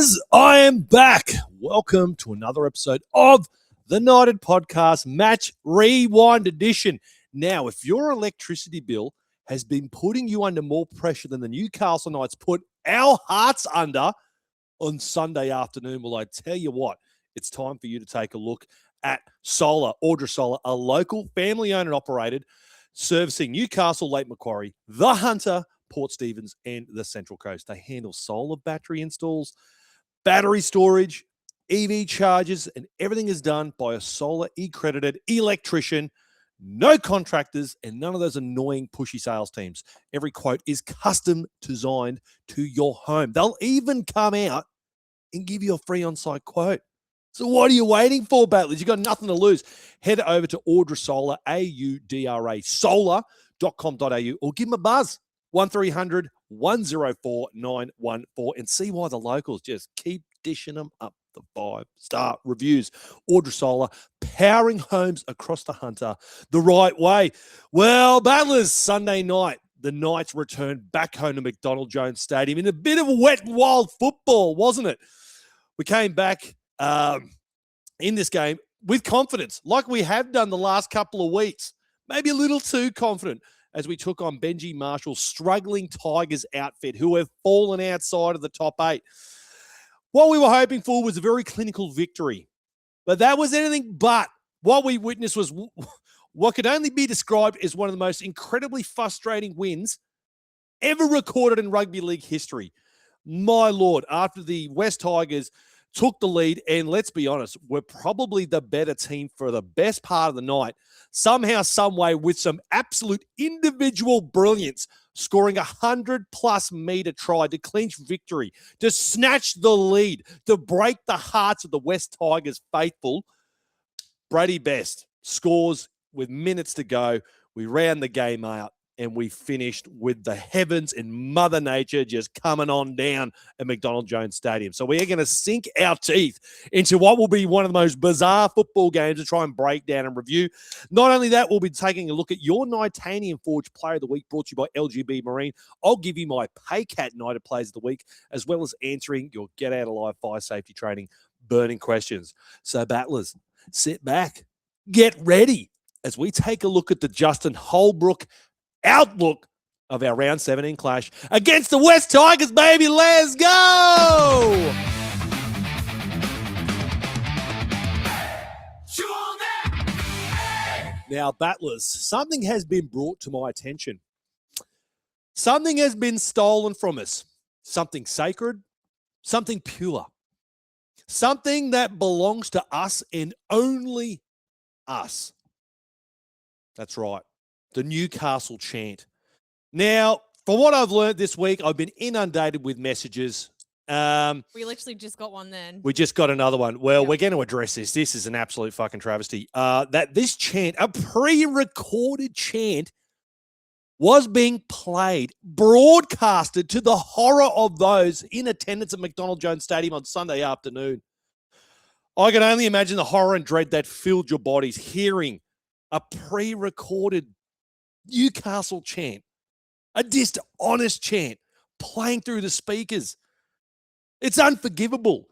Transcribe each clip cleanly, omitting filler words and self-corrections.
Battlers, I am back. Welcome to another episode of the Knighted Podcast Match Rewind Edition. Now, if your electricity bill has been putting you under more pressure than the Newcastle Knights put our hearts under on Sunday afternoon, well, I tell you what, it's time for you to take a look at Solar, Audra Solar, a local family-owned and operated servicing Newcastle, Lake Macquarie, the Hunter, Port Stephens, and the Central Coast. They handle solar battery installs, battery storage, EV chargers, and everything is done by a solar accredited electrician. No contractors and none of those annoying pushy sales teams. Every quote is custom designed to your home. They'll even come out and give you a free on-site quote. So what are you waiting for, Battlers? You've got nothing to lose. Head over to Audra Solar, A-U-D-R-A, solar.com.au, or give them a buzz, 1300 104 914, and see why the locals just keep dishing them up the 5-star reviews. Audra Solar, powering homes across the Hunter the right way. Well, Battlers, Sunday night, the Knights returned back home to McDonald Jones Stadium in a bit of wet and wild football, wasn't it? We came back in this game with confidence, like we have done the last couple of weeks. Maybe a little too confident as we took on Benji Marshall's struggling Tigers outfit, who have fallen outside of the top 8. What we were hoping for was a very clinical victory, but that was anything but. What we witnessed was what could only be described as one of the most incredibly frustrating wins ever recorded in rugby league history. My Lord, after the West Tigers took the lead, and let's be honest, were probably the better team for the best part of the night, somehow, some way, with some absolute individual brilliance, scoring 100-plus meter try to clinch victory, to snatch the lead, to break the hearts of the West Tigers faithful. Brady Best scores with minutes to go. We round the game out, and we finished with the heavens and Mother Nature just coming on down at McDonald Jones Stadium. So we're going to sink our teeth into what will be one of the most bizarre football games to try and break down and review. Not only that, we'll be taking a look at your Nitanium Forge Player of the Week, brought to you by LGB Marine. I'll give you my Paycat Knighted Players of the Week, as well as answering your Get Out Alive Fire Safety Training burning questions. So, Battlers, sit back, get ready, as we take a look at the Justin Holbrook outlook of our round 17 clash against the West Tigers, baby. Let's go! Now, Battlers, something has been brought to my attention. Something has been stolen from us. Something sacred, something pure, something that belongs to us and only us. That's right. The Newcastle chant. Now, from what I've learned this week, I've been inundated with messages. We literally just got one then. We just got another one. Well, we're going to address this. This is an absolute fucking travesty. That this chant, a pre-recorded chant, was being played, broadcasted to the horror of those in attendance at McDonald Jones Stadium on Sunday afternoon. I can only imagine the horror and dread that filled your bodies hearing a pre-recorded Newcastle chant, a dishonest chant playing through the speakers. It's unforgivable.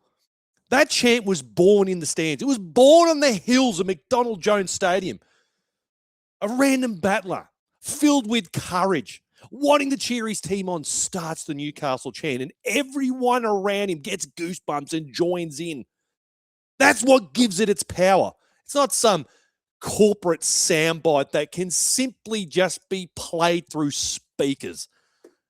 That chant was born in the stands. It was born on the hills of McDonald Jones Stadium. A random battler filled with courage, wanting to cheer his team on, starts the Newcastle chant, and everyone around him gets goosebumps and joins in. That's what gives it its power. It's not some corporate soundbite that can simply just be played through speakers.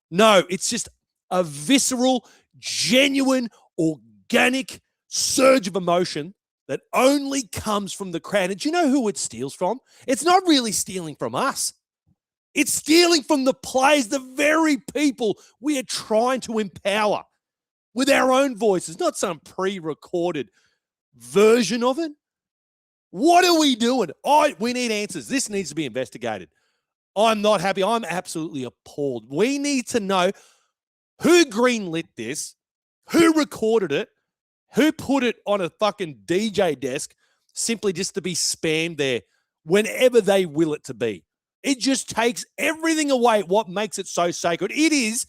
No, it's just a visceral, genuine, organic surge of emotion that only comes from the crowd. And do you know who it steals from? It's not really stealing from us. It's stealing from the players, the very people we are trying to empower with our own voices, not some pre-recorded version of it. What are we doing? We need answers. This needs to be investigated. I'm not happy. I'm absolutely appalled. We need to know who greenlit this, who recorded it, who put it on a fucking DJ desk simply just to be spammed there whenever they will it to be. It just takes everything away, what makes it so sacred. It is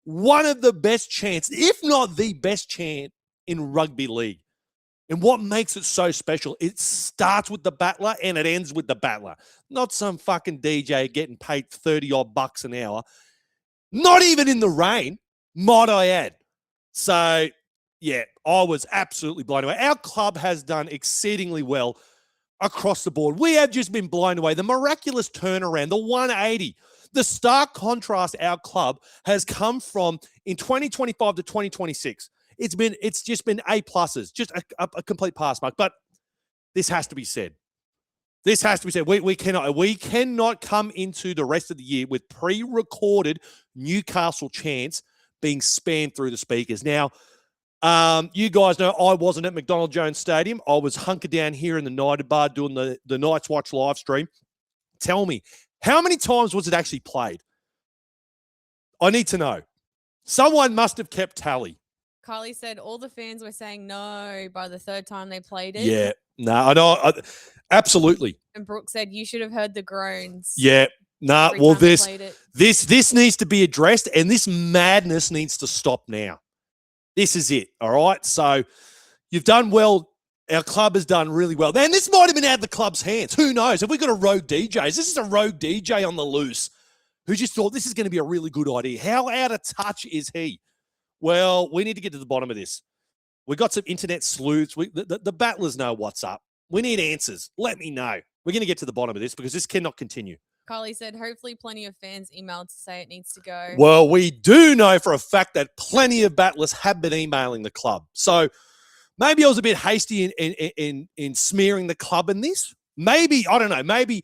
one of the best chants, if not the best chant in rugby league. And what makes it so special, it starts with the battler and it ends with the battler. Not some fucking DJ getting paid 30-odd bucks an hour. Not even in the rain, might I add. So, yeah, I was absolutely blown away. Our club has done exceedingly well across the board. We have just been blown away. The miraculous turnaround, the 180, the stark contrast our club has come from in 2025 to 2026. It's just been A pluses, just a complete pass mark. But this has to be said. This has to be said. We cannot come into the rest of the year with pre-recorded Newcastle chants being spammed through the speakers. Now, you guys know I wasn't at McDonald Jones Stadium. I was hunkered down here in the United Bar doing the Knights Watch live stream. Tell me, how many times was it actually played? I need to know. Someone must have kept tally. Carly said all the fans were saying no by the third time they played it. Yeah, no, I know. Absolutely. And Brooke said you should have heard the groans. Yeah, nah. every Well, time they this played it. this needs to be addressed, and this madness needs to stop now. This is it. All right. So you've done well. Our club has done really well. Then this might have been out of the club's hands. Who knows? Have we got a rogue DJ? This is a rogue DJ on the loose who just thought this is going to be a really good idea. How out of touch is he? Well, we need to get to the bottom of this. We got some internet sleuths. The battlers know what's up. We need answers. Let me know. We're going to get to the bottom of this because this cannot continue. Carly said hopefully plenty of fans emailed to say it needs to go. Well, we do know for a fact that plenty of battlers have been emailing the club. So maybe I was a bit hasty in smearing the club in this. Maybe, I don't know, maybe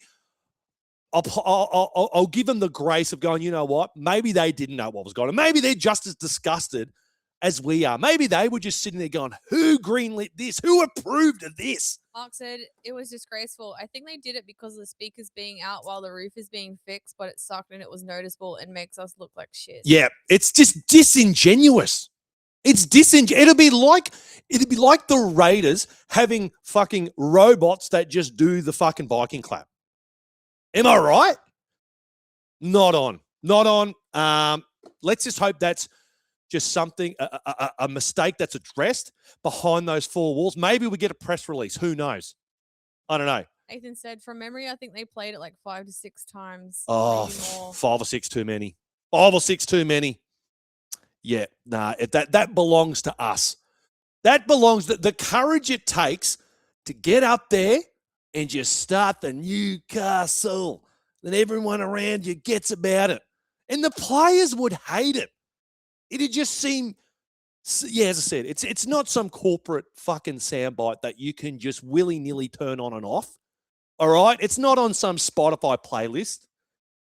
I'll give them the grace of going, you know what? Maybe they didn't know what was going on. Maybe they're just as disgusted as we are. Maybe they were just sitting there going, who greenlit this? Who approved of this? Mark said it was disgraceful. I think they did it because of the speakers being out while the roof is being fixed, but it sucked and it was noticeable and makes us look like shit. Yeah, it's just disingenuous. It's disingenuous. It'd be like the Raiders having fucking robots that just do the fucking Viking clap. Am I right? Not on. Let's just hope that's just something, a mistake that's addressed behind those four walls. Maybe we get a press release. Who knows? I don't know. Nathan said, from memory, I think they played it like 5 to 6 times. Oh, maybe more. 5 or 6 too many. 5 or 6 too many. Yeah, nah, that belongs to us. That belongs to the courage it takes to get up there and just start the Newcastle. Then everyone around you gets about it. And the players would hate it. It'd just seem, yeah, as I said, it's not some corporate fucking soundbite that you can just willy-nilly turn on and off. All right? It's not on some Spotify playlist.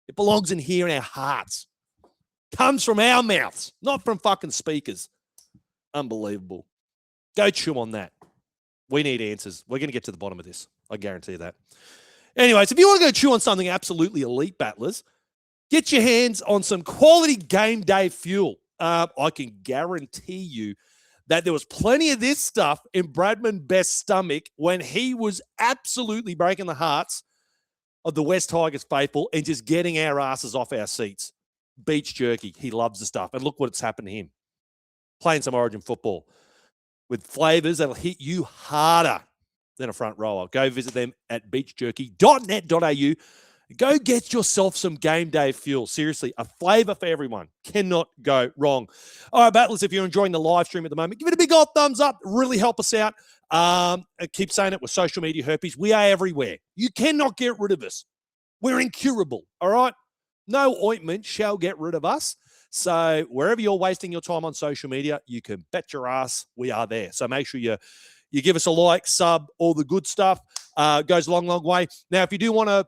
It belongs in here in our hearts. Comes from our mouths, not from fucking speakers. Unbelievable. Go chew on that. We need answers. We're going to get to the bottom of this. I guarantee that. Anyways, if you want to go chew on something absolutely elite, battlers, get your hands on some quality game day fuel. I can guarantee you that there was plenty of this stuff in Bradman Best's stomach when he was absolutely breaking the hearts of the West Tigers faithful and just getting our asses off our seats. Beach jerky. He loves the stuff. And look what's happened to him. Playing some Origin football with flavors that'll hit you harder than a front rower. Go visit them at beachjerky.net.au. Go get yourself some game day fuel. Seriously, a flavor for everyone. Cannot go wrong. All right, battlers, if you're enjoying the live stream at the moment, give it a big old thumbs up. Really help us out. I keep saying it with social media herpes. We are everywhere. You cannot get rid of us. We're incurable, all right? No ointment shall get rid of us. So wherever you're wasting your time on social media, you can bet your ass we are there. So make sure you give us a like, sub, all the good stuff. Goes a long, long way. Now, if you do want to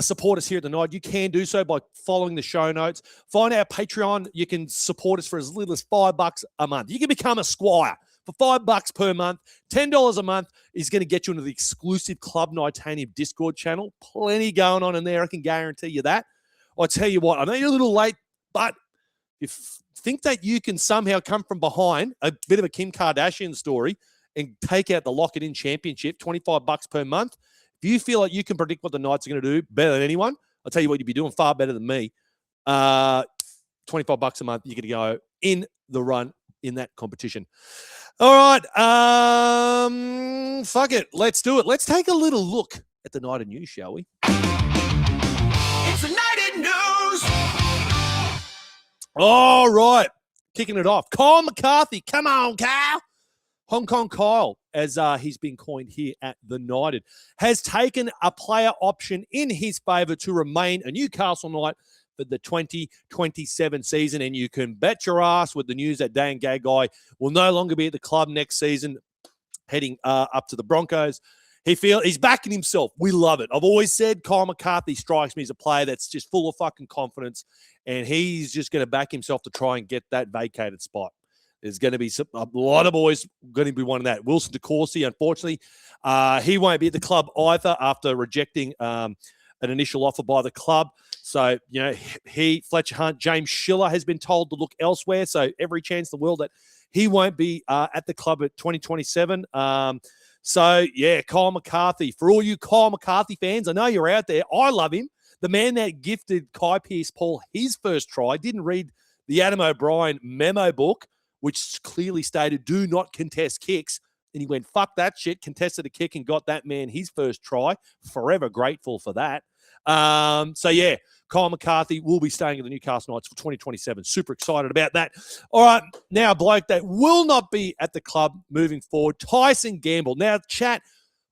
support us here at the Night, you can do so by following the show notes. Find our Patreon. You can support us for as little as $5 a month. You can become a squire for $5 per month. $10 a month is going to get you into the exclusive Club Nightanium Discord channel. Plenty going on in there. I can guarantee you that. I tell you what, I know you're a little late, but if you think that you can somehow come from behind, a bit of a Kim Kardashian story, and take out the Lock-It-In Championship, $25 per month, if you feel like you can predict what the Knights are going to do better than anyone, I'll tell you what, you'd be doing far better than me. $25 a month, you're going to go in the run in that competition. All right. Fuck it. Let's do it. Let's take a little look at the night of news, shall we? It's the night in news. All right. Kicking it off. Kyle McCarthy. Come on, Kyle. Hong Kong Kyle, as he's been coined here at the Knighted, has taken a player option in his favour to remain a Newcastle Knight for the 2027 season. And you can bet your ass with the news that Dan Gagai will no longer be at the club next season, heading up to the Broncos. He's backing himself. We love it. I've always said Kyle McCarthy strikes me as a player that's just full of fucking confidence, and he's just going to back himself to try and get that vacated spot. There's going to be a lot of boys going to be wanting that. Wilson DeCourcy, unfortunately, he won't be at the club either after rejecting an initial offer by the club. So, you know, Fletcher Hunt, James Schiller has been told to look elsewhere. So every chance in the world that he won't be at the club at 2027. So, yeah, Kyle McCarthy. For all you Kyle McCarthy fans, I know you're out there. I love him. The man that gifted Kai Pearce-Paul his first try didn't read the Adam O'Brien memo book, which clearly stated, do not contest kicks. And he went, fuck that shit, contested a kick and got that man his first try. Forever grateful for that. So, yeah, Kyle McCarthy will be staying at the Newcastle Knights for 2027. Super excited about that. All right, now a bloke that will not be at the club moving forward, Tyson Gamble. Now, chat,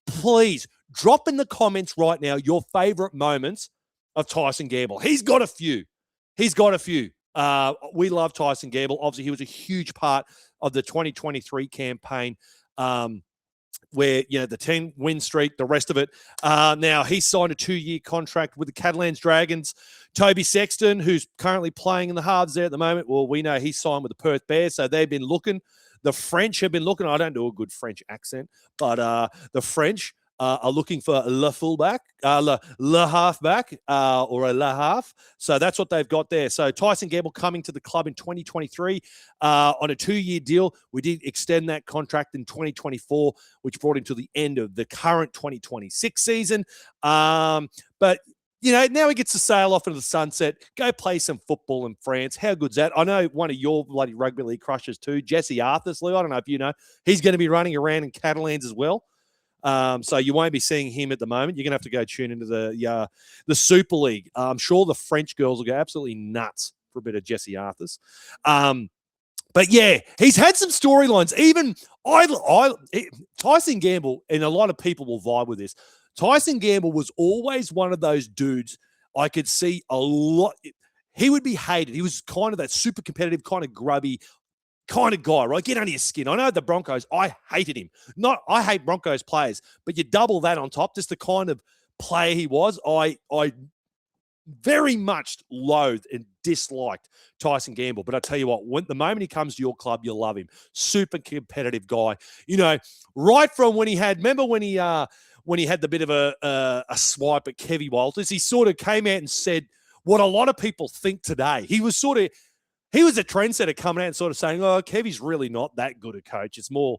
please drop in the comments right now your favourite moments of Tyson Gamble. He's got a few. We love Tyson Gamble. Obviously, he was a huge part of the 2023 campaign where, you know, the 10-win streak, the rest of it. Now, he signed a 2-year contract with the Catalans Dragons. Toby Sexton, who's currently playing in the halves there at the moment, well, we know he signed with the Perth Bears, so they've been looking. The French have been looking. I don't do a good French accent, but the French are looking for le fullback, le halfback, or a le half. So that's what they've got there. So Tyson Gamble coming to the club in 2023 on a 2-year deal. We did extend that contract in 2024, which brought him to the end of the current 2026 season. But you know, now he gets to sail off into the sunset, go play some football in France. How good's that? I know one of your bloody rugby league crushes too, Jesse Arthurs, Lou. I don't know if you know. He's going to be running around in Catalans as well. So you won't be seeing him at the moment. You're going to have to go tune into the Super League. I'm sure the French girls will go absolutely nuts for a bit of Jesse Arthurs. But yeah, he's had some storylines. Even Tyson Gamble, and a lot of people will vibe with this. Tyson Gamble was always one of those dudes I could see a lot. He would be hated. He was kind of that super competitive, kind of grubby kind of guy, right? Get under your skin. I know the Broncos, I hated him. I hate Broncos players, but you double that on top, just the kind of player he was. I very much loathed and disliked Tyson Gamble. But I tell you what, the moment he comes to your club, you'll love him. Super competitive guy. You know, right from when he had, remember when he had the bit of a swipe at Kevy Walters, he sort of came out and said what a lot of people think today. He was a trendsetter coming out and sort of saying, oh, Kevy's really not that good a coach. It's more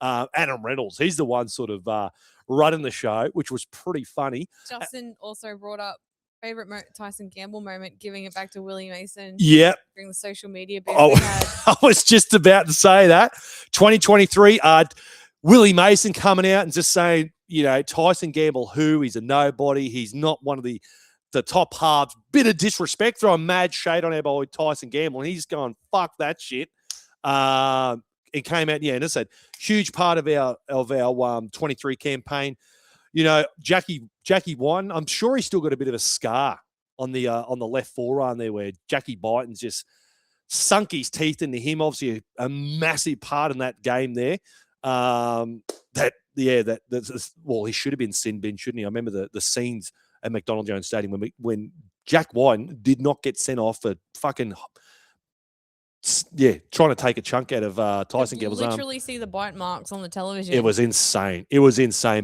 Adam Reynolds. He's the one sort of running the show, which was pretty funny. Justin also brought up favorite Tyson Gamble moment, giving it back to Willie Mason. Yep. During the social media booth Oh, we had. I was just about to say that. 2023, Willie Mason coming out and just saying, you know, Tyson Gamble, he's a nobody. He's not one of the top halves. Bit of disrespect, throwing mad shade on our boy Tyson Gamble, and he's going, fuck that shit. It came out, yeah, and it's a huge part of our 23 campaign. You know, Jackie Wyton, I'm sure he's still got a bit of a scar on the left forearm there, where Jackie Byton's just sunk his teeth into him. Obviously, a massive part in that game there. Well, he should have been sin bin, shouldn't he? I remember the scenes at McDonald Jones Stadium when Jack Wyton did not get sent off for fucking trying to take a chunk out of Tyson Gamble's arm. Literally see the bite marks on the television. It was insane.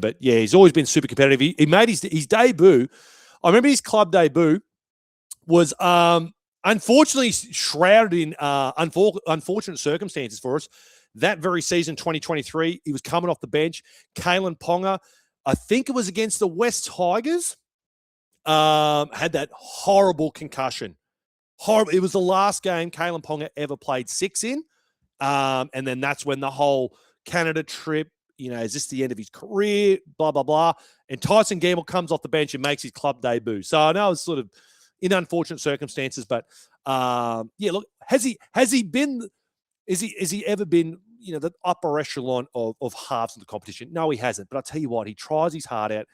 But yeah, he's always been super competitive. He made his debut. I remember his club debut was unfortunately shrouded in unfortunate circumstances for us. That very season, 2023, he was coming off the bench. Kalen Ponga, I think it was against the West Tigers, had that horrible concussion. Horrible. It was the last game Kalen Ponga ever played 6 in. And then that's when the whole Canada trip, is this the end of his career? Blah, blah, blah. And Tyson Gamble comes off the bench and makes his club debut. So I know it's sort of in unfortunate circumstances, but look, has he ever been, the upper echelon of halves of the competition? No, he hasn't. But I'll tell you what, he tries his heart out.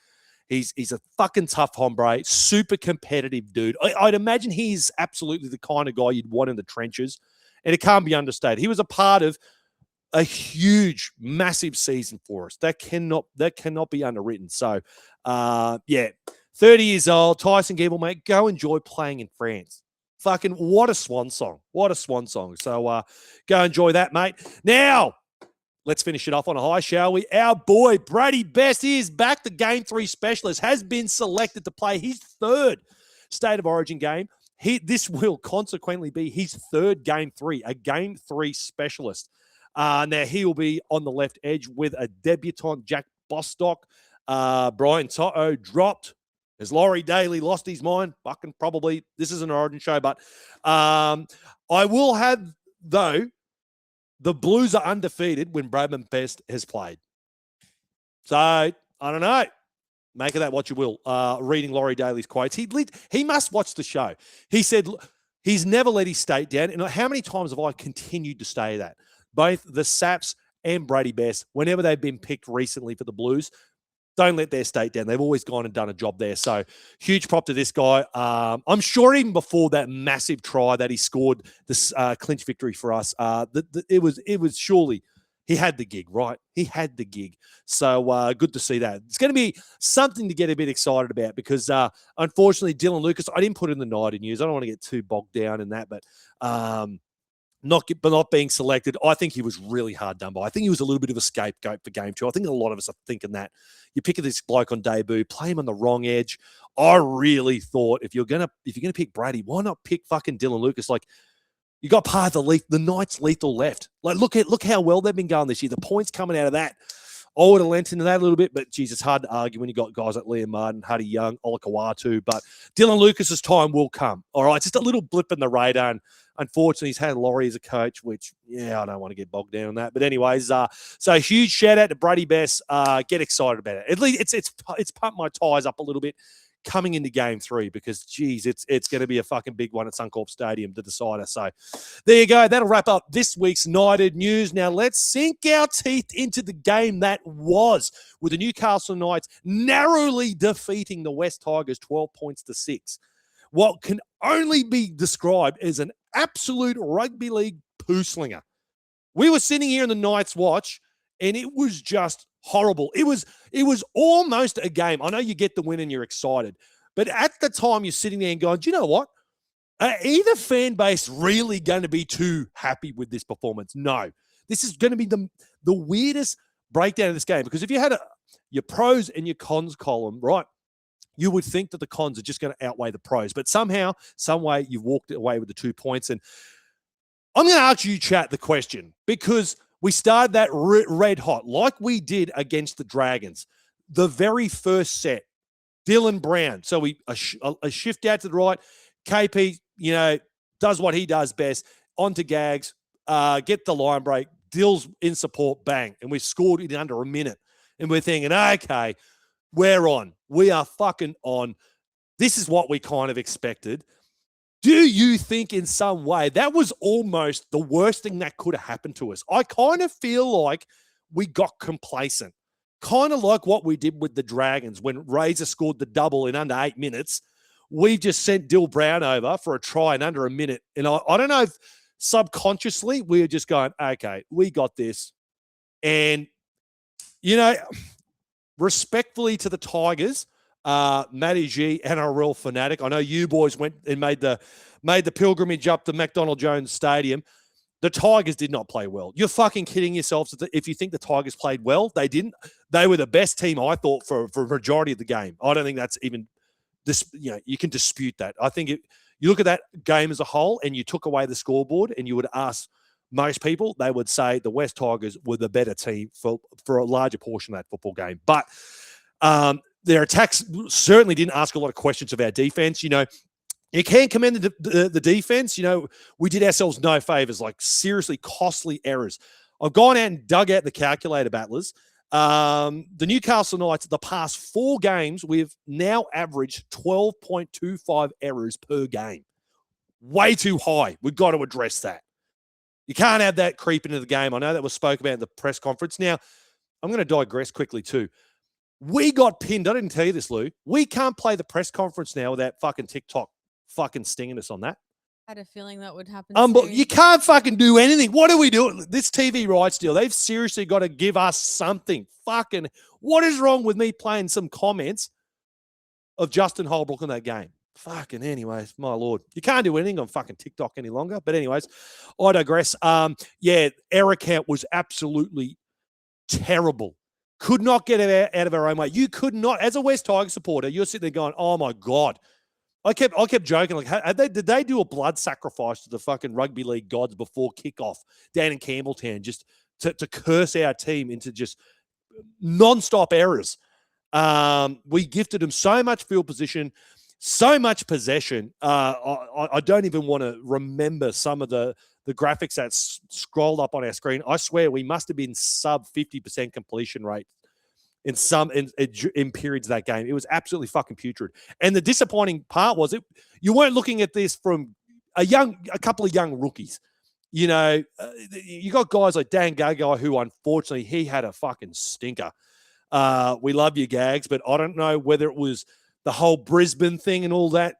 He's a fucking tough hombre, super competitive dude. I'd imagine he's absolutely the kind of guy you'd want in the trenches, and it can't be understated. He was a part of a huge, massive season for us. That cannot be underwritten. So, 30 years old, Tyson Gamble, mate, go enjoy playing in France. Fucking what a swan song. What a swan song. So go enjoy that, mate. Now, let's finish it off on a high, shall we? Our boy, Brady Best, is back. The Game 3 specialist has been selected to play his third State of Origin game. This will consequently be his third Game 3, a Game 3 specialist. Now, he will be on the left edge with a debutant, Jack Bostock. Brian Toto dropped. Has Laurie Daly lost his mind? Fucking probably. This is an Origin show, but I will have, though, the Blues are undefeated when Bradman Best has played. So, I don't know. Make of that what you will. Reading Laurie Daly's quotes. He must watch the show. He said he's never let his state down. And how many times have I continued to say that? Both the Saps and Brady Best, whenever they've been picked recently for the Blues, don't let their state down. They've always gone and done a job there. So huge prop to this guy. I'm sure even before that massive try that he scored, this clinch victory for us, it was surely he had the gig, right? He had the gig. So good to see that. It's going to be something to get a bit excited about because unfortunately, Dylan Lucas, I didn't put in the night in news. I don't want to get too bogged down in that, but not being selected, I think he was really hard done by. I think he was a little bit of a scapegoat for Game 2. I think a lot of us are thinking that. You pick this bloke on debut, play him on the wrong edge. I really thought if you're gonna pick Brady, why not pick fucking Dylan Lucas? Like you got part of the Knights lethal left. Like look how well they've been going this year. The points coming out of that. I would have lent into that a little bit, but geez, it's hard to argue when you got guys like Liam Martin, Huddy Young, Olakawatu. But Dylan Lucas's time will come. All right, just a little blip in the radar. And unfortunately, he's had Laurie as a coach, which, I don't want to get bogged down on that. But anyways, so huge shout out to Brady Best. Get excited about it. At least it's pumped my tires up a little bit coming into Game 3 because, geez, it's going to be a fucking big one at Suncorp Stadium, the decider. So there you go. That'll wrap up this week's Knighted News. Now let's sink our teeth into the game that was with the Newcastle Knights narrowly defeating the West Tigers 12 points to 6. What can only be described as an absolute rugby league poo slinger. We were sitting here in the Knights watch, and it was just horrible. It was almost a game. I know you get the win and you're excited, but at the time you're sitting there and going, do you know what? Either fan base really going to be too happy with this performance? No. This is going to be the weirdest breakdown of this game because if you had your pros and your cons column, right, you would think that the cons are just going to outweigh the pros. But somehow, some way, you've walked away with the 2 points. And I'm going to ask you, chat, the question because we started that red hot like we did against the Dragons. The very first set, Dylan Brown. So a shift out to the right. KP, does what he does best. Onto Gags, get the line break. Dill's in support, bang. And we scored in under a minute. And we're thinking, okay, we're on. We are fucking on. This is what we kind of expected. Do you think in some way that was almost the worst thing that could have happened to us? I kind of feel like we got complacent. Kind of like what we did with the Dragons when Razor scored the double in under 8 minutes. We just sent Dill Brown over for a try in under a minute. And I don't know if subconsciously we were just going, okay, we got this. And, respectfully to the Tigers, Matty G, NRL fanatic. I know you boys went and made the pilgrimage up to McDonald Jones Stadium. The Tigers did not play well. You're fucking kidding yourselves if you think the Tigers played well. They didn't. They were the best team, I thought, for a majority of the game. I don't think that's even this. You can dispute that. I think you look at that game as a whole, and you took away the scoreboard, and you would ask most people, they would say the West Tigers were the better team for a larger portion of that football game. But their attacks certainly didn't ask a lot of questions of our defense. You can't commend the defense. You know, we did ourselves no favors, like seriously costly errors. I've gone out and dug out the calculator, battlers. The Newcastle Knights, the past 4 games, we've now averaged 12.25 errors per game. Way too high. We've got to address that. You can't have that creep into the game. I know that was spoke about in the press conference. Now, I'm going to digress quickly too. We got pinned. I didn't tell you this, Lou. We can't play the press conference now without fucking TikTok fucking stinging us on that. I had a feeling that would happen But soon. you can't fucking do anything. What are we doing? This TV rights deal, they've seriously got to give us something. Fucking, what is wrong with me playing some comments of Justin Holbrook in that game? Fucking anyways, my Lord. You can't do anything on fucking TikTok any longer. But anyways, I digress. Yeah, error count was absolutely terrible. Could not get it out of our own way. You could not, as a West Tigers supporter, you're sitting there going, oh my God. I kept joking, like, did they do a blood sacrifice to the fucking rugby league gods before kickoff down in Campbelltown just to curse our team into just non-stop errors? We gifted them so much field position, so much possession. I don't even want to remember some of the graphics that scrolled up on our screen. I swear we must have been sub 50% completion rate in periods of that game. It was absolutely fucking putrid. And the disappointing part was you weren't looking at this from a couple of young rookies. You know, you got guys like Dan Gagai, who unfortunately he had a fucking stinker. We love you, Gags, but I don't know whether it was the whole Brisbane thing and all that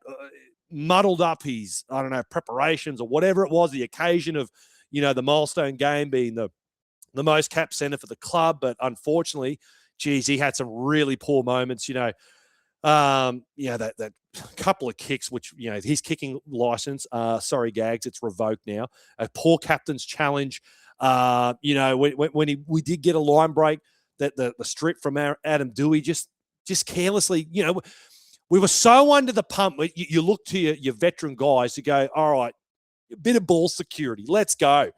muddled up his, I don't know, preparations or whatever it was, the occasion of, you know, the milestone game being the most capped center for the club. But unfortunately, geez, he had some really poor moments, you know. That couple of kicks, which, you know, his kicking license, sorry, Gags, it's revoked now. A poor captain's challenge. You know, when we did get a line break, that the strip from Adam Dewey just carelessly, you know, we were so under the pump. You look to your veteran guys to go, all right, a bit of ball security, let's go.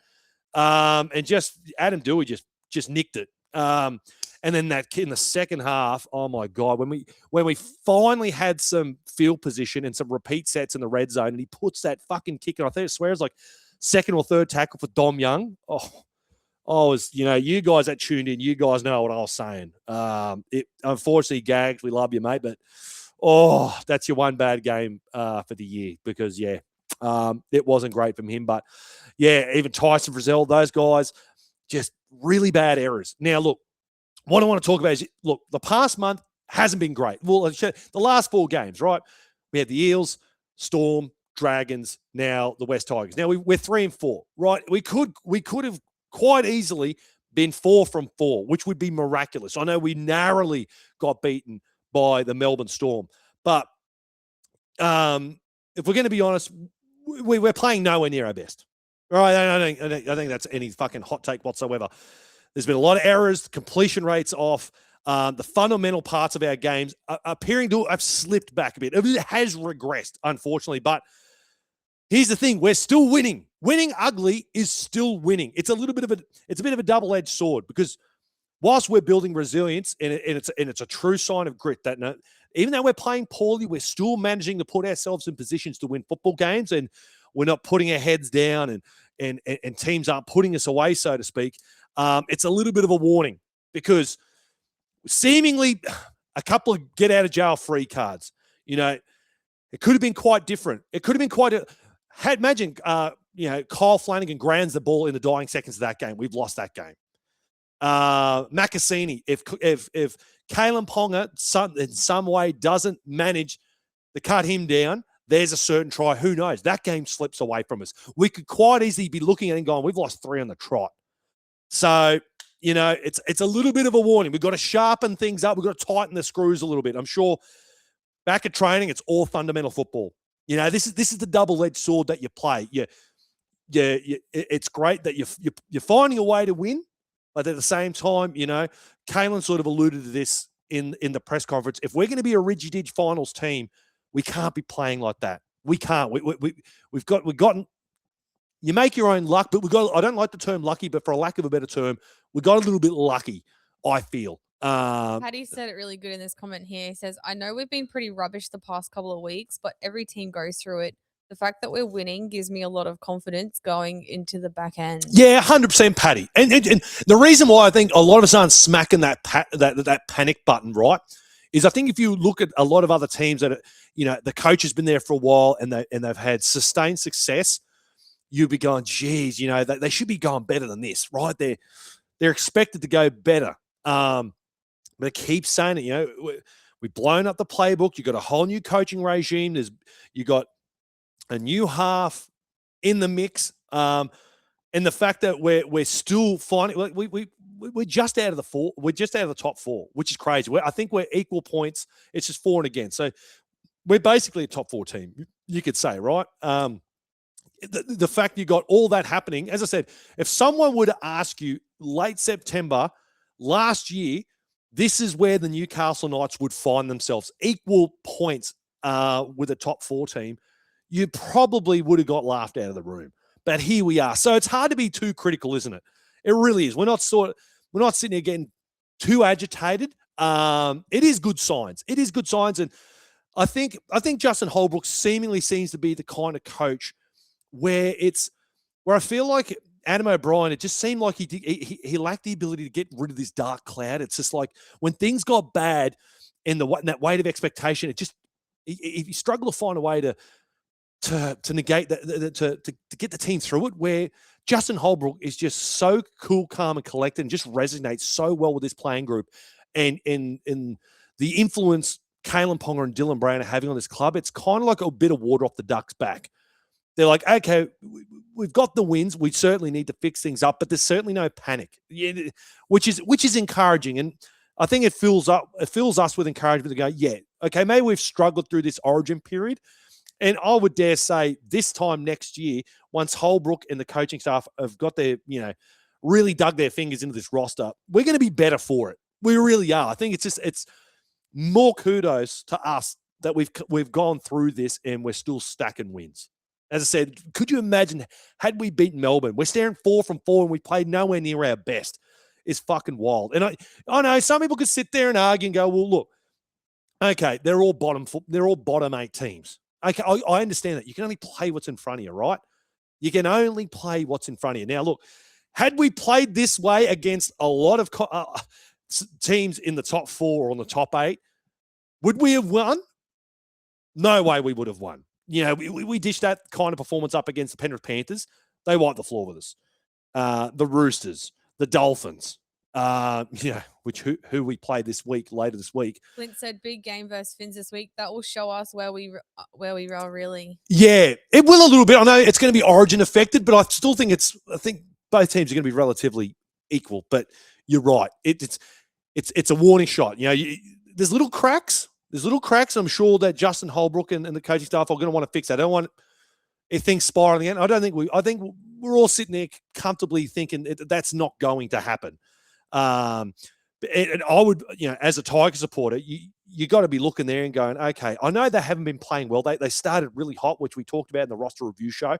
And just Adam Dewey just nicked it. And then that in the second half, oh my God, when we finally had some field position and some repeat sets in the red zone, and he puts that fucking kick, and I swear it's like second or third tackle for Dom Young. You know, you guys that tuned in, you guys know what I was saying. Unfortunately, Gags, we love you, mate, but that's your one bad game for the year, because it wasn't great from him. But yeah, even Tyson Frizzell, those guys, just really bad errors. Now look, what I want to talk about is, look, the past month hasn't been great. Well, the last 4 games, right? We had the Eels, Storm, Dragons, now the West Tigers. Now we're 3-4, right? We could have quite easily been 4 from 4, which would be miraculous. I know we narrowly got beaten by the Melbourne Storm, but if we're going to be honest, we're playing nowhere near our best. All right, I think that's any fucking hot take whatsoever. There's been a lot of errors, the completion rates off. The fundamental parts of our games appearing to have slipped back a bit. It has regressed, unfortunately. But here's the thing: we're still winning. Winning ugly is still winning. It's a bit of a double-edged sword, because whilst we're building resilience, and it's a true sign of grit, that even though we're playing poorly, we're still managing to put ourselves in positions to win football games, and we're not putting our heads down, and teams aren't putting us away, so to speak. It's a little bit of a warning, because seemingly a couple of get-out-of-jail-free cards, you know, it could have been quite different. It could have been imagine, Kyle Flanagan grounds the ball in the dying seconds of that game. We've lost that game. Makasini, if Kalen Ponga in some way doesn't manage to cut him down, there's a certain try. Who knows? That game slips away from us. We could quite easily be looking at it and going, we've lost 3 on the trot. So, you know, it's a little bit of a warning. We've got to sharpen things up. We've got to tighten the screws a little bit. I'm sure back at training, it's all fundamental football. You know, this is the double-edged sword that you play. It's great that you're finding a way to win, but at the same time, you know, Kalen sort of alluded to this in the press conference. If we're going to be a Ridgy-Didge finals team, we can't be playing like that. We can't. We've gotten. You make your own luck, but I don't like the term lucky, but for a lack of a better term, we got a little bit lucky, I feel. Paddy said it really good in this comment here. He says, I know we've been pretty rubbish the past couple of weeks, but every team goes through it. The fact that we're winning gives me a lot of confidence going into the back end. Yeah, 100% Paddy. And the reason why I think a lot of us aren't smacking that panic button, right, is I think if you look at a lot of other teams that, the coach has been there for a while and they've had sustained success, you'd be going, geez, they should be going better than this, right? They're expected to go better. But I keep saying it, we've blown up the playbook. You've got a whole new coaching regime. You got a new half in the mix. And the fact that we're still finding, like we're just out of the four. We're just out of the top four, which is crazy. I think we're equal points. It's just for and against. So we're basically a top four team, you could say, right? The fact you got all that happening, as I said, if someone were to ask you late September last year, this is where the Newcastle Knights would find themselves, equal points with a top four team, you probably would have got laughed out of the room. But here we are. So it's hard to be too critical, isn't it? It really is. We're not sitting here getting too agitated. It is good signs. It is good signs. And I think Justin Holbrook seemingly seems to be the kind of coach where I feel like Adam O'Brien, it just seemed like he lacked the ability to get rid of this dark cloud. It's just like when things got bad and that weight of expectation, he struggled to find a way to negate that, to get the team through it, where Justin Holbrook is just so cool, calm, and collected and just resonates so well with this playing group. And the influence Kalen Ponga and Dylan Brown are having on this club, it's kind of like a bit of water off the duck's back. They're like, okay, we've got the wins. We certainly need to fix things up, but there's certainly no panic, which is encouraging. And I think it fills us with encouragement to go, yeah, okay, maybe we've struggled through this origin period. And I would dare say this time next year, once Holbrook and the coaching staff have got their, really dug their fingers into this roster, we're going to be better for it. We really are. I think it's more kudos to us that we've gone through this and we're still stacking wins. As I said, could you imagine had we beaten Melbourne? We're staring 4 from 4 and we played nowhere near our best. It's fucking wild. And I know some people could sit there and argue and go, well, look, okay, they're all bottom 8 teams. Okay, I understand that. You can only play what's in front of you, right? You can only play what's in front of you. Now, look, had we played this way against a lot of teams in the top 4 or on the top 8, would we have won? No way we would have won. We dished that kind of performance up against the Penrith Panthers. They wiped the floor with us. The Roosters, the Dolphins, which who we play later this week. Clint said, big game versus Finns this week. That will show us where we are really. Yeah, it will a little bit. I know it's going to be origin affected, but I still think I think both teams are going to be relatively equal. But you're right. It's a warning shot. There's little cracks. I'm sure that Justin Holbrook and the coaching staff are going to want to fix that. I don't want things spiraling in. I think we're all sitting there comfortably thinking that's not going to happen. And I would, as a Tiger supporter, you got to be looking there and going, okay, I know they haven't been playing well. They started really hot, which we talked about in the roster review show.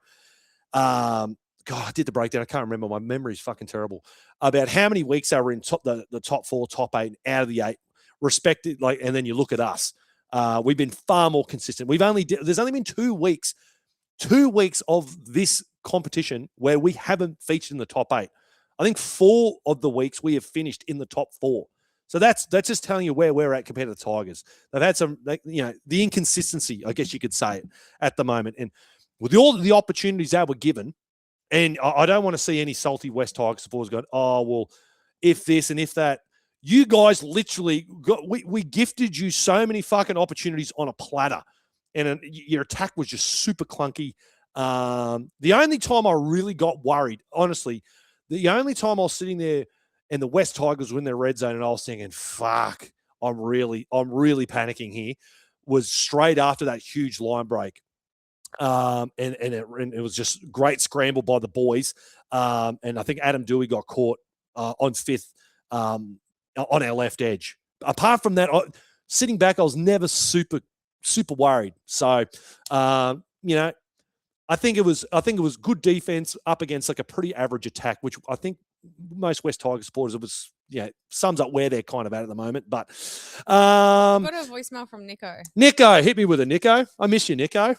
God, I did the breakdown. I can't remember. My memory is fucking terrible about how many weeks they were in the top 4, top 8, out of the 8. Respected, and then you look at us. We've been far more consistent. There's only been 2 weeks of this competition where we haven't featured in the top 8. I think 4 of the weeks we have finished in the top 4. So that's just telling you where we're at compared to the Tigers. They've had some, the inconsistency, I guess you could say, at the moment. And with all the opportunities that were given, and I don't want to see any salty West Tigers supporters going, oh well, if this and if that. You guys literally we gifted you so many fucking opportunities on a platter, and your attack was just super clunky. The only time I really got worried, honestly, the only time I was sitting there and the West Tigers were in their red zone and I was thinking, fuck, I'm really panicking here, was straight after that huge line break. And it was just great scramble by the boys. And I think Adam Dewey got caught on 5th. On our left edge. Apart from that, sitting back, I was never super worried. So, I think it was good defense up against like a pretty average attack, which I think most West Tigers supporters, sums up where they're kind of at the moment. But Got a voicemail from Nico. Nico, hit me with a Nico. I miss you, Nico.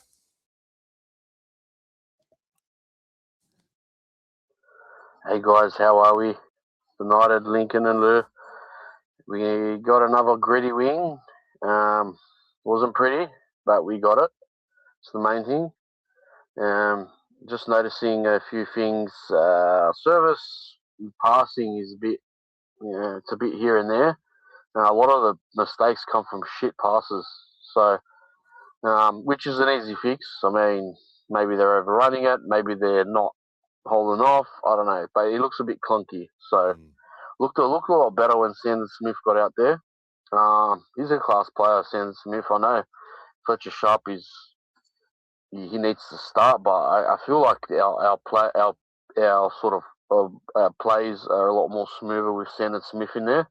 Hey guys, how are we? United, Lincoln and Lou. We got another gritty win. Wasn't pretty, but we got it. It's the main thing. Just noticing a few things. Service passing is a bit, it's a bit here and there. A lot of the mistakes come from shit passes. So, which is an easy fix. I mean, maybe they're overrunning it. Maybe they're not holding off. I don't know, but it looks a bit clunky. So, looked a lot better when Sandon Smith got out there. He's a class player, Sandon Smith. I know Fletcher Sharp he needs to start, but I feel like our sort of plays are a lot more smoother with Sandon Smith in there.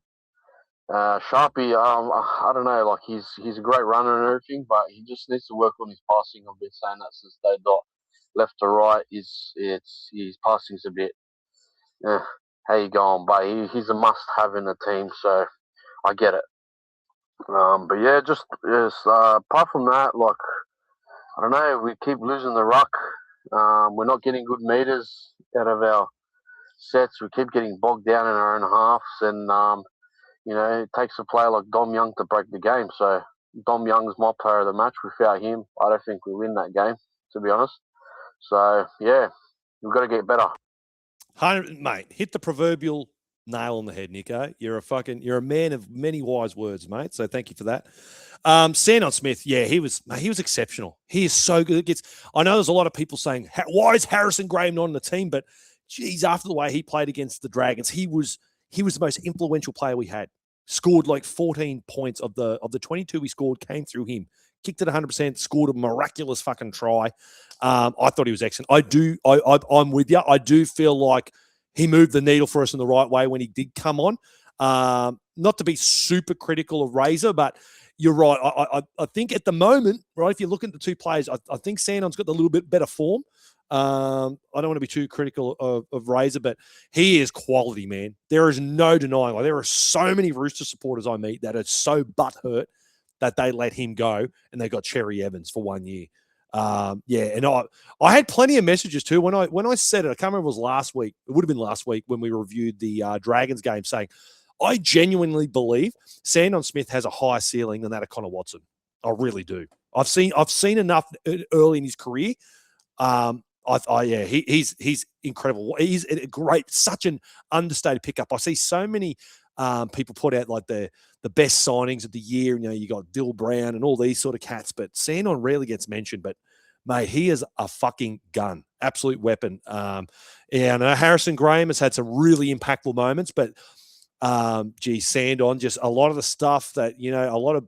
Sharpie, I don't know, like he's a great runner and everything, but he just needs to work on his passing. I've been saying that since day dot. Left to right, his passing's a bit. How you going, but he's a must-have in the team, so I get it. But yeah, just apart from that, like I don't know, we keep losing the ruck. We're not getting good meters out of our sets. We keep getting bogged down in our own halves, and it takes a player like Dom Young to break the game. So Dom Young's my player of the match. Without him, I don't think we win that game, to be honest. So yeah, we've got to get better. Mate, hit the proverbial nail on the head, Nico. You're a man of many wise words, mate. So thank you for that. Sandon Smith, yeah, he was exceptional. He is so good. I know there's a lot of people saying, why is Harrison Graham not on the team? But geez, after the way he played against the Dragons, he was the most influential player we had. Scored like 14 points of the 22 we scored came through him. Kicked it 100%, scored a miraculous fucking try. I thought he was excellent. I'm with you. I do feel like he moved the needle for us in the right way when he did come on. Not to be super critical of Razor, but you're right. I think at the moment, right, if you're looking at the two players, I think Sandon's got a little bit better form. I don't want to be too critical of Razor, but he is quality, man. There is no denying. Like, there are so many Rooster supporters I meet that are so butthurt that they let him go and they got Cherry Evans for 1 year. And I had plenty of messages too when I said it. I can't remember if it was last week. It would have been last week when we reviewed the Dragons game, saying I genuinely believe Sandon Smith has a higher ceiling than that of Connor Watson. I really do. I've seen enough early in his career. He's incredible. He's a great, such an understated pickup. I see so many people put out like the best signings of the year. You got Dill Brown and all these sort of cats, but Sandon rarely gets mentioned. But mate, he is a fucking gun, absolute weapon. I know Harrison Graham has had some really impactful moments, but Sandon, just a lot of the stuff that a lot of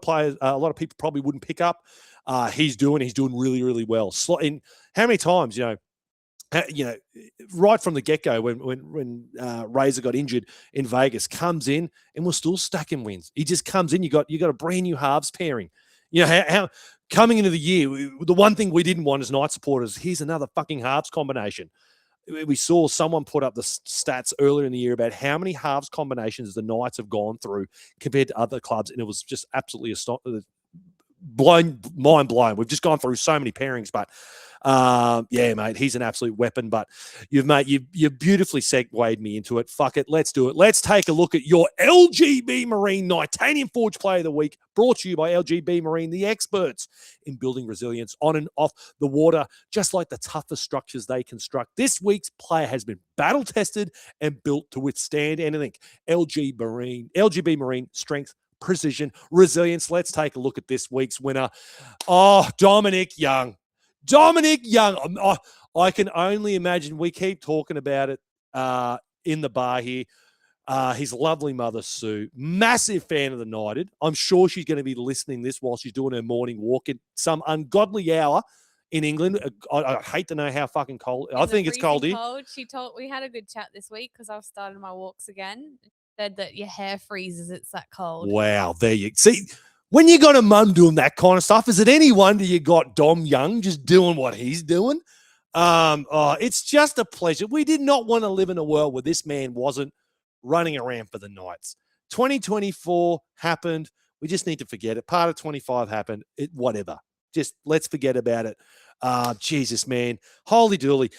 players, a lot of people probably wouldn't pick up. He's doing really, really well. In how many times, right from the get-go when Razor got injured in Vegas, comes in and we're still stacking wins. He just comes in. You got a brand new halves pairing. How coming into the year, the one thing we didn't want as Knight supporters, here's another fucking halves combination. We saw someone put up the stats earlier in the year about how many halves combinations the Knights have gone through compared to other clubs, and it was just absolutely mind blown. We've just gone through so many pairings, but mate, he's an absolute weapon. But you've beautifully segued me into it. Fuck it, let's do it. Let's take a look at your LGB Marine Titanium Forge Player of the Week, brought to you by LGB Marine, the experts in building resilience on and off the water, just like the toughest structures they construct. This week's player has been battle tested and built to withstand anything. LGB Marine strength, precision, resilience. Let's take a look at this week's winner. Dominic Young. I can only imagine. We keep talking about it in the bar here. His lovely mother, Sue, massive fan of the Knighted. I'm sure she's going to be listening to this while she's doing her morning walk at some ungodly hour in England. I hate to know how fucking cold. I think it's cold here. We had a good chat this week because I've started my walks again. Said that your hair freezes, it's that cold. Wow, there you see. When you got a mum doing that kind of stuff, is it any wonder you got Dom Young just doing what he's doing? It's just a pleasure. We did not want to live in a world where this man wasn't running around for the Knights. 2024 happened. We just need to forget it. Part of 25 happened. Whatever. Just let's forget about it. Jesus, man. Holy dooly.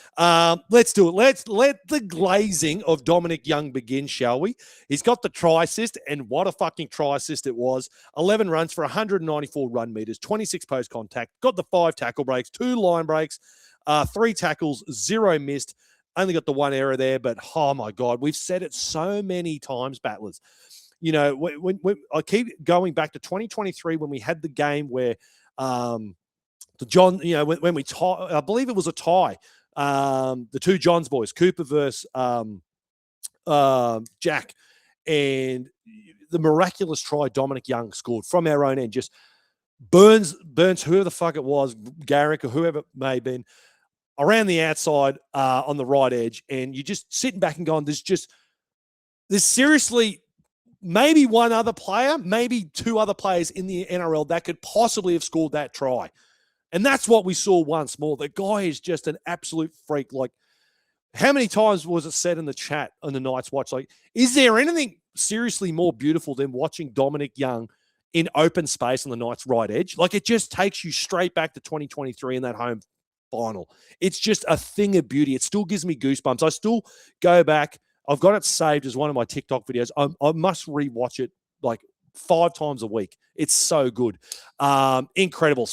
Let's do it. Let's let the glazing of Dominic Young begin, shall we? He's got the try assist, and what a fucking try assist it was. 11 runs for 194 run meters, 26 post contact, got the 5 tackle breaks, 2 line breaks, 3 tackles, 0 missed. Only got the 1 error there, but oh my God, we've said it so many times, Battlers. You know, when I keep going back to 2023 when we had the game where the John, you know, when we I believe it was a tie. The 2 Johns boys, Cooper versus Jack, and the miraculous try Dominic Young scored from our own end just burns whoever the fuck it was, Garrick or whoever it may have been, around the outside on the right edge, and you're just sitting back and going, there's seriously maybe one other player, maybe 2 other players in the NRL that could possibly have scored that try. And that's what we saw once more. The guy is just an absolute freak. Like, how many times was it said in the chat on the Knights Watch? Like, is there anything seriously more beautiful than watching Dominic Young in open space on the Knights' right edge? Like, it just takes you straight back to 2023 in that home final. It's just a thing of beauty. It still gives me goosebumps. I still go back. I've got it saved as one of my TikTok videos. I must rewatch it like 5 times a week. It's so good. Incredible.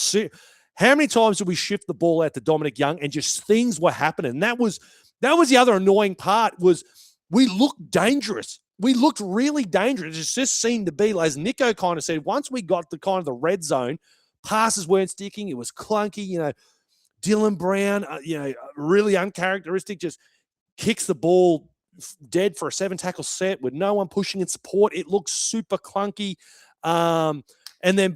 How many times did we shift the ball out to Dominic Young and just things were happening? And that was the other annoying part was we looked dangerous. We looked really dangerous. It just seemed to be, as Nico kind of said, once we got the kind of the red zone, passes weren't sticking. It was clunky. You know, Dylan Brown, really uncharacteristic, just kicks the ball dead for a 7 tackle set with no one pushing in support. It looks super clunky. And then,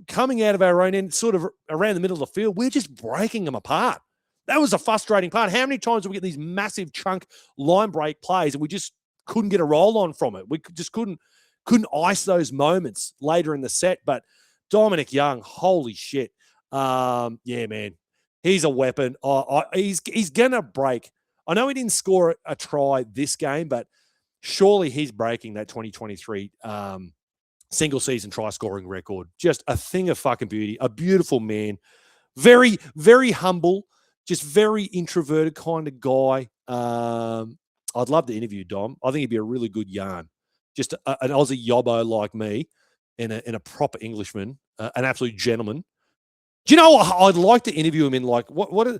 coming out of our own end, sort of around the middle of the field, we're just breaking them apart. That was a frustrating part. How many times did we get these massive chunk line break plays and we just couldn't get a roll on from it? We just couldn't ice those moments later in the set. But Dominic Young, holy shit. Yeah, man. He's a weapon. He's going to break. I know he didn't score a try this game, but surely he's breaking that 2023 single season try scoring record. Just a thing of fucking beauty. A beautiful man. Very, very humble. Just very introverted kind of guy. I'd love to interview Dom. I think he'd be a really good yarn. Just an Aussie yobbo like me and a proper Englishman, an absolute gentleman. Do you know what? I'd like to interview him in what was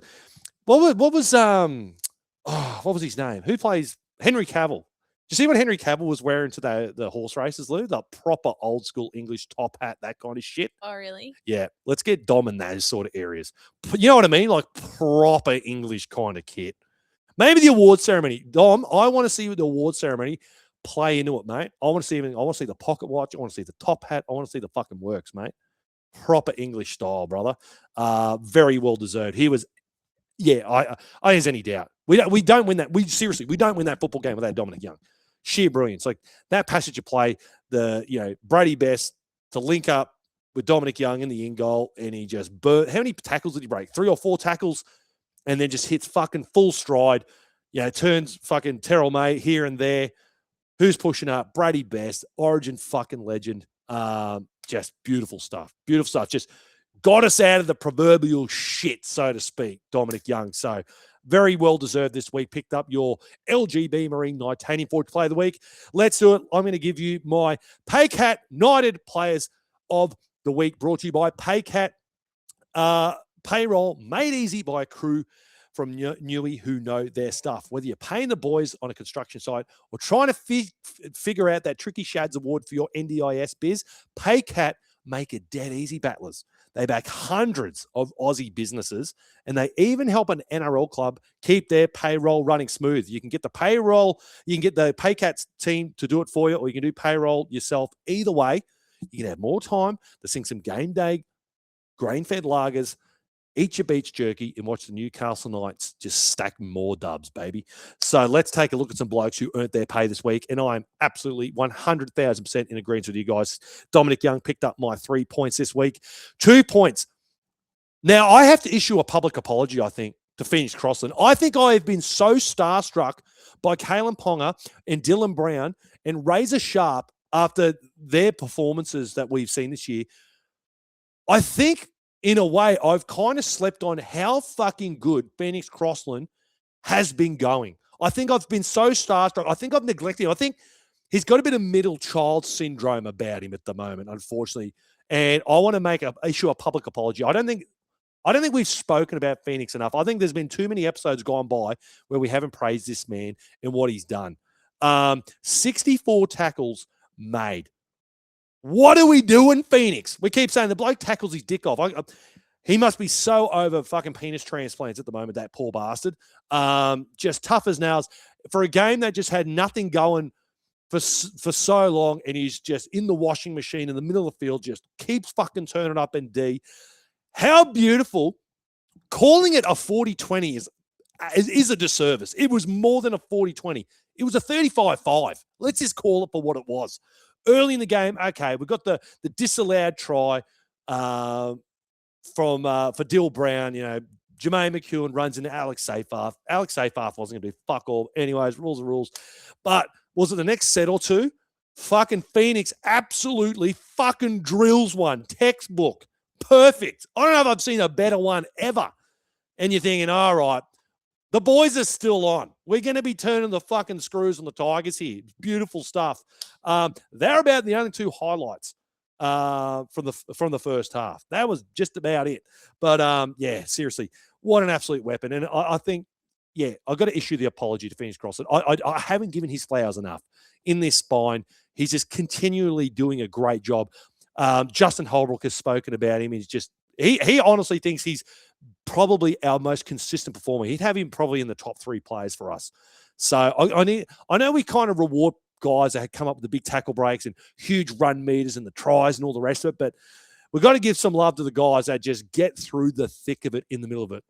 his name? Who plays Henry Cavill? Do you see what Henry Cavill was wearing to the horse races, Lou? The proper old school English top hat, that kind of shit. Oh, really? Yeah. Let's get Dom in those sort of areas. You know what I mean? Like proper English kind of kit. Maybe the award ceremony. Dom, I want to see the award ceremony play into it, mate. I want to see the pocket watch. I want to see the top hat. I want to see the fucking works, mate. Proper English style, brother. Very well deserved. He was, I there's any doubt. We don't win that. We don't win that football game without Dominic Young. Sheer brilliance. Like that passage of play, Brady Best to link up with Dominic Young in the in goal, and he just burnt. How many tackles did he break? 3 or 4 tackles, and then just hits fucking full stride. Turns fucking Terrell May here and there. Who's pushing up? Brady Best, Origin fucking legend. Just beautiful stuff. Beautiful stuff. Just got us out of the proverbial shit, so to speak, Dominic Young. So very well deserved this week. Picked up your LGB Marine Titanium Forward Player of the Week. Let's do it. I'm going to give you my Paycat Knighted Players of the Week, brought to you by Paycat. Payroll made easy by a crew from Newey who know their stuff. Whether you're paying the boys on a construction site or trying to figure out that tricky shads award for your NDIS biz, Paycat make it dead easy, battlers. They back hundreds of Aussie businesses, and they even help an NRL club keep their payroll running smooth. You can get the payroll, you can get the Paycats team to do it for you, or you can do payroll yourself. Either way, you can have more time to sing some game day grain-fed lagers, eat your beach jerky, and watch the Newcastle Knights just stack more dubs, baby. So let's take a look at some blokes who earned their pay this week, and I am absolutely 100,000% in agreement with you guys. Dominic Young picked up my 3 points this week. 2 points. Now, I have to issue a public apology, I think, to Phoenix Crossland. I think I have been so starstruck by Kalen Ponga and Dylan Brown and razor sharp after their performances that we've seen this year. I think, in a way, I've kind of slept on how fucking good Phoenix Crossland has been going. I think I've been so starstruck. I think I've neglected him. I think he's got a bit of middle child syndrome about him at the moment, unfortunately. And I want to issue a public apology. I don't think we've spoken about Phoenix enough. I think there's been too many episodes gone by where we haven't praised this man and what he's done. 64 tackles made. What are we doing, Phoenix? We keep saying the bloke tackles his dick off. He must be so over fucking penis transplants at the moment, that poor bastard. Just tough as nails. For a game that just had nothing going for so long, and he's just in the washing machine in the middle of the field, just keeps fucking turning up in D. How beautiful. Calling it a 40-20 is a disservice. It was more than a 40-20. It was a 35-5. Let's just call it for what it was. Early in the game, okay, we got the disallowed try for Dill Brown. You know, Jermaine McEwen runs into Alex Seyfarth. Alex Seyfarth wasn't going to do fuck all. Anyways, rules are rules. But was it the next set or two? Fucking Phoenix absolutely fucking drills one. Textbook. Perfect. I don't know if I've seen a better one ever. And you're thinking, all right, the boys are still on. We're going to be turning the fucking screws on the Tigers here. It's beautiful stuff. They're about the only two highlights from the first half. That was just about it. But yeah, seriously, what an absolute weapon. And I think, yeah, I've got to issue the apology to Phoenix Crossland. I haven't given his flowers enough in this spine. He's just continually doing a great job. Justin Holbrook has spoken about him. He's just he honestly thinks he's probably our most consistent performer. He'd have him probably in the top 3 players for us. So I know we kind of reward guys that had come up with the big tackle breaks and huge run meters and the tries and all the rest of it, but we've got to give some love to the guys that just get through the thick of it in the middle of it.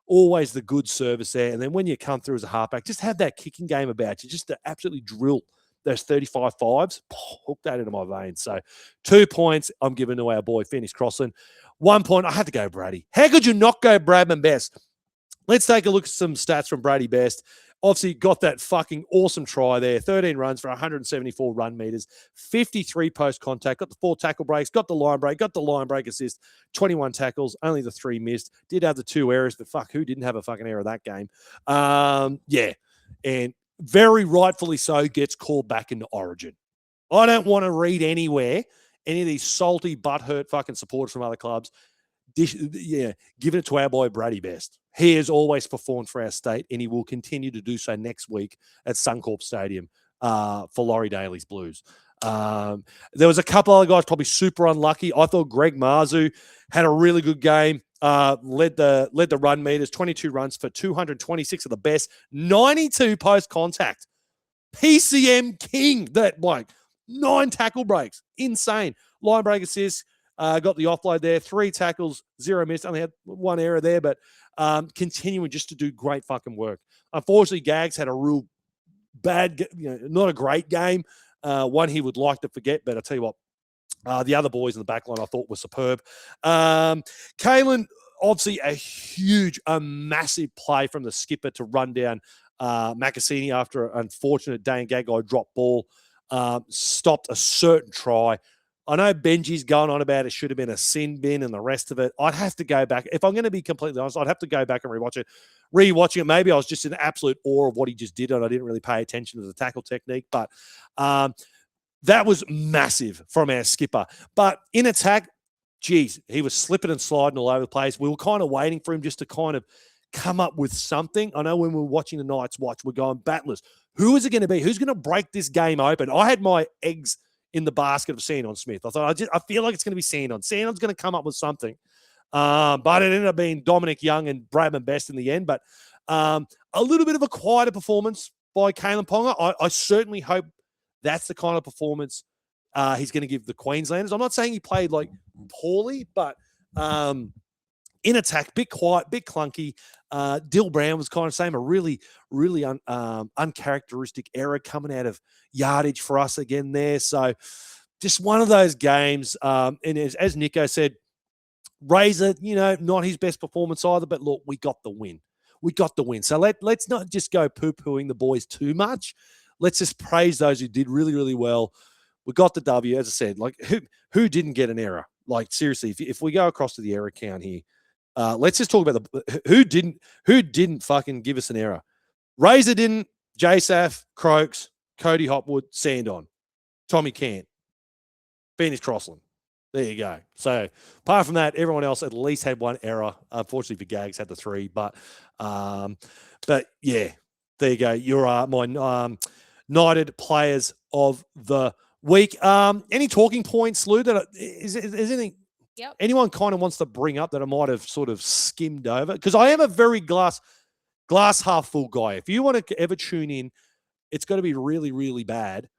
Always the good service there. And then when you come through as a halfback, just have that kicking game about you, just to absolutely drill those 35-5s, hook that into my veins. So 2 points I'm giving to our boy Phoenix Crossland. 1 point, I had to go Brady. How could you not go Bradman Best? Let's take a look at some stats from Brady Best. Obviously got that fucking awesome try there. 13 runs for 174 run meters, 53 post contact, got the 4 tackle breaks, got the line break assist, 21 tackles, only the 3 missed. Did have the 2 errors, but fuck, who didn't have a fucking error that game? Yeah, and very rightfully so gets called back into Origin. I don't want to read anywhere any of these salty, butthurt fucking supporters from other clubs. Yeah, give it to our boy Brady Best. He has always performed for our state, and he will continue to do so next week at Suncorp Stadium for Laurie Daly's Blues. There was a couple other guys probably super unlucky. I thought Greg Marzu had a really good game. Led the run meters, 22 runs for 226 of the best, 92 post contact. PCM king, that bloke. 9 tackle breaks, insane. Line break assists, got the offload there, 3 tackles, 0 missed. Only had 1 error there, but continuing just to do great fucking work. Unfortunately, Gags had a real bad, not a great game. One he would like to forget, but I'll tell you what, the other boys in the back line I thought were superb. Kalen, obviously a massive play from the skipper to run down Macassini after an unfortunate Dane Gagai drop ball. Stopped a certain try. I know Benji's going on about it should have been a sin bin and the rest of it. I'd have to go back. If I'm going to be completely honest, I'd have to go back and rewatch it. Rewatching it, maybe I was just in absolute awe of what he just did, and I didn't really pay attention to the tackle technique. But that was massive from our skipper. But in attack, geez, he was slipping and sliding all over the place. We were kind of waiting for him just to kind of come up with something. I know when we were watching the Knights watch, we're going battlers. Who is it going to be? Who's going to break this game open? I had my eggs in the basket of Sandon Smith. I thought, I feel like it's going to be Sandon. Sandon's going to come up with something. But it ended up being Dominic Young and Bradman Best in the end. But a little bit of a quieter performance by Kalen Ponga. I certainly hope that's the kind of performance he's going to give the Queenslanders. I'm not saying he played like poorly, but in attack, bit quiet, bit clunky. Dill Brown was kind of same, a really uncharacteristic error coming out of yardage for us again there. So just one of those games. And as Nico said, Razor, not his best performance either, but look, we got the win. we got the win. So let's not just go poo-pooing the boys too much. Let's just praise those who did really, really well. We got the W, as I said. Like who didn't get an error? Like seriously, if we go across to the error count here, let's just talk about who didn't fucking give us an error. Razor didn't. JSAF, Croaks, Cody Hopwood, Sandon, Tommy Cant, Phoenix Crossland. There you go. So apart from that, everyone else at least had one error. Unfortunately for Gags, had the 3. But yeah, there you go. You're my Knighted players of the week. Any talking points, Lou? That is anything? Yep. Anyone kind of wants to bring up that I might have sort of skimmed over? Because I am a very glass half full guy. If you want to ever tune in, it's got to be really, really bad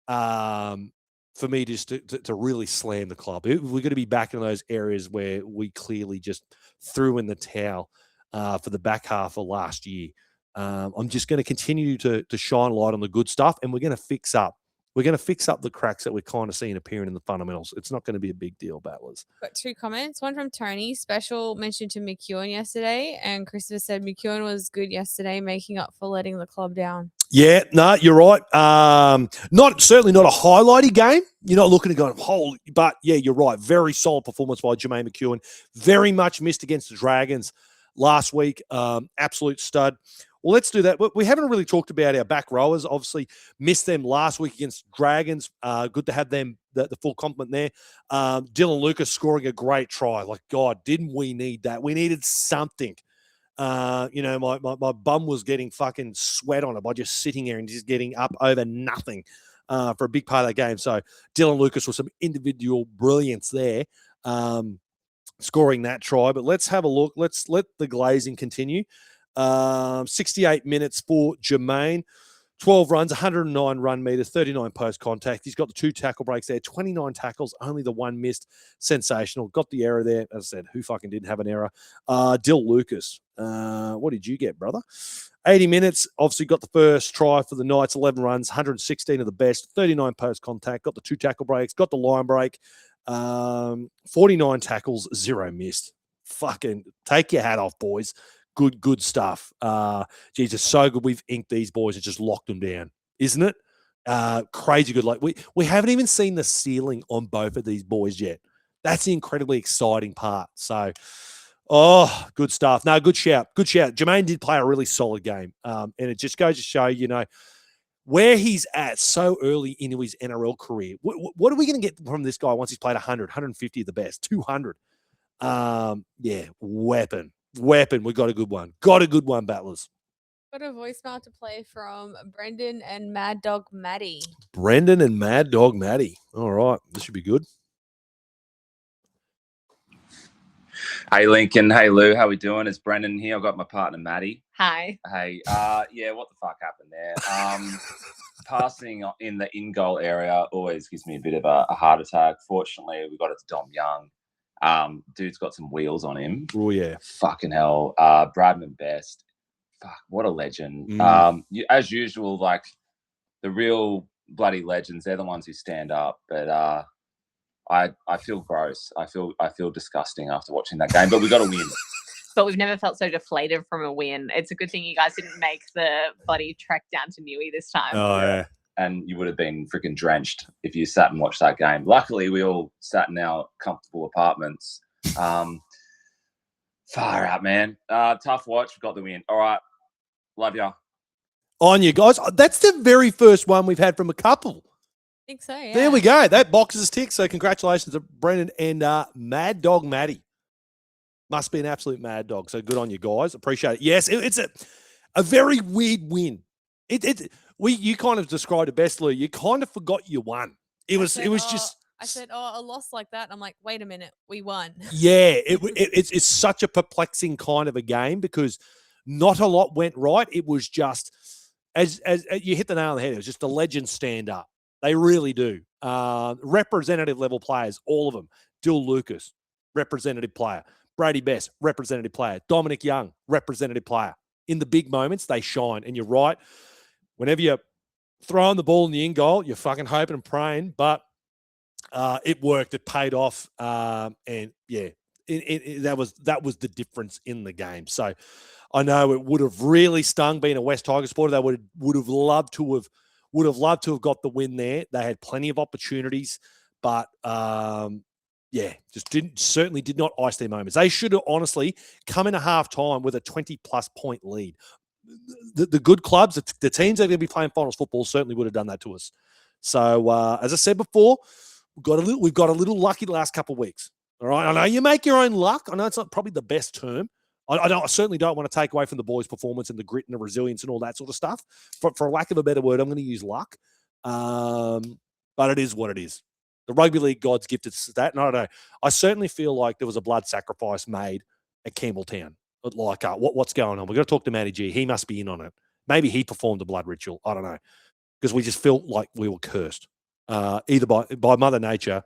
for me just to really slam the club. We're going to be back in those areas where we clearly just threw in the towel for the back half of last year. I'm just going to continue to shine light on the good stuff, and we're going to fix up. We're going to fix up the cracks that we're kind of seeing appearing in the fundamentals. It's not going to be a big deal, battlers. Got 2 comments. One from Tony. Special mention to McEwen yesterday. And Christopher said McEwen was good yesterday, making up for letting the club down. Yeah, no, you're right. Certainly not a highlighty game. You're not looking at going, holy, but yeah, you're right. Very solid performance by Jermaine McEwen. Very much missed against the Dragons last week. Absolute stud. Well, let's do that. We haven't really talked about our back rowers. Obviously, missed them last week against Dragons. Good to have them, the full complement there. Dylan Lucas scoring a great try. Like, God, didn't we need that? We needed something. My bum was getting fucking sweat on it by just sitting there and just getting up over nothing for a big part of that game. So Dylan Lucas with some individual brilliance there, scoring that try. But let's have a look. Let's let the glazing continue. 68 minutes for Jermaine, 12 runs, 109 run meters, 39 post contact. He's got the 2 tackle breaks there, 29 tackles, only the 1 missed. Sensational. Got the error there. As I said, who fucking didn't have an error? Dill Lucas. What did you get, brother? 80 minutes. Obviously got the first try for the Knights, 11 runs, 116 of the best, 39 post contact, got the 2 tackle breaks, got the line break, 49 tackles, 0 missed. Fucking take your hat off, boys. Good stuff. Geez, it's so good. We've inked these boys and just locked them down, isn't it? Crazy good. Like we haven't even seen the ceiling on both of these boys yet. That's the incredibly exciting part. So, good stuff. No, good shout. Good shout. Jermaine did play a really solid game. And it just goes to show, where he's at so early into his NRL career. What are we going to get from this guy once he's played 100, 150 of the best, 200? Yeah, weapon. We got a good one. Battlers. Got a voicemail to play from Brendan and Mad Dog Maddie. Brendan and Mad Dog Maddie. All right, this should be good. Hey, Lincoln. Hey, Lou. How we doing? It's Brendan here. I've got my partner, Maddie. Hi. Hey, yeah, what the fuck happened there? Passing in the in-goal area always gives me a bit of a heart attack. Fortunately, we got it to Dom Young. Dude's got some wheels on him. Oh, yeah. Fucking hell. Bradman best. Fuck, what a legend. As usual, like, the real bloody legends, they're the ones who stand up. But I feel gross. I feel disgusting after watching that game. But we got to win. But we've never felt so deflated from a win. It's a good thing you guys didn't make the bloody trek down to Newey this time. Oh, yeah. And you would have been freaking drenched if you sat and watched that game. Luckily, we all sat in our comfortable apartments. Far out, man. Tough watch. We got the win. All right. Love ya. On you guys. That's the very first one we've had from a couple. I think so, yeah. There we go. That box is ticked. So congratulations to Brendan and Mad Dog Maddie. Must be an absolute mad dog. So good on you guys. Appreciate it. Yes, it's a very weird win. You kind of described it best, Lou. You kind of forgot you won. It was just. I said, a loss like that. I'm like, wait a minute, we won. Yeah, it's such a perplexing kind of a game because not a lot went right. It was just as you hit the nail on the head. It was just the legends stand up. They really do. Representative level players, all of them. Dill Lucas, representative player. Brady Best, representative player. Dominic Young, representative player. In the big moments, they shine. And you're right. Whenever you're throwing the ball in the in goal, you're fucking hoping and praying. But it worked. It paid off. And yeah, that was the difference in the game. So I know it would have really stung being a West Tigers supporter. They would have loved to have got the win there. They had plenty of opportunities, but certainly did not ice their moments. They should have honestly come in a half time with a 20+ point lead. The good clubs, the teams that are going to be playing finals football certainly would have done that to us. So as I said before, we've got a little lucky the last couple of weeks. All right, I know you make your own luck. I know it's not probably the best term. I certainly don't want to take away from the boys' performance and the grit and the resilience and all that sort of stuff. For lack of a better word, I'm going to use luck. But it is what it is. The rugby league gods gifted us that. And I don't know. I certainly feel like there was a blood sacrifice made at Campbelltown. Like, what's going on? We've got to talk to Matty G. He must be in on it. Maybe he performed a blood ritual. I don't know. Because we just felt like we were cursed, either by Mother Nature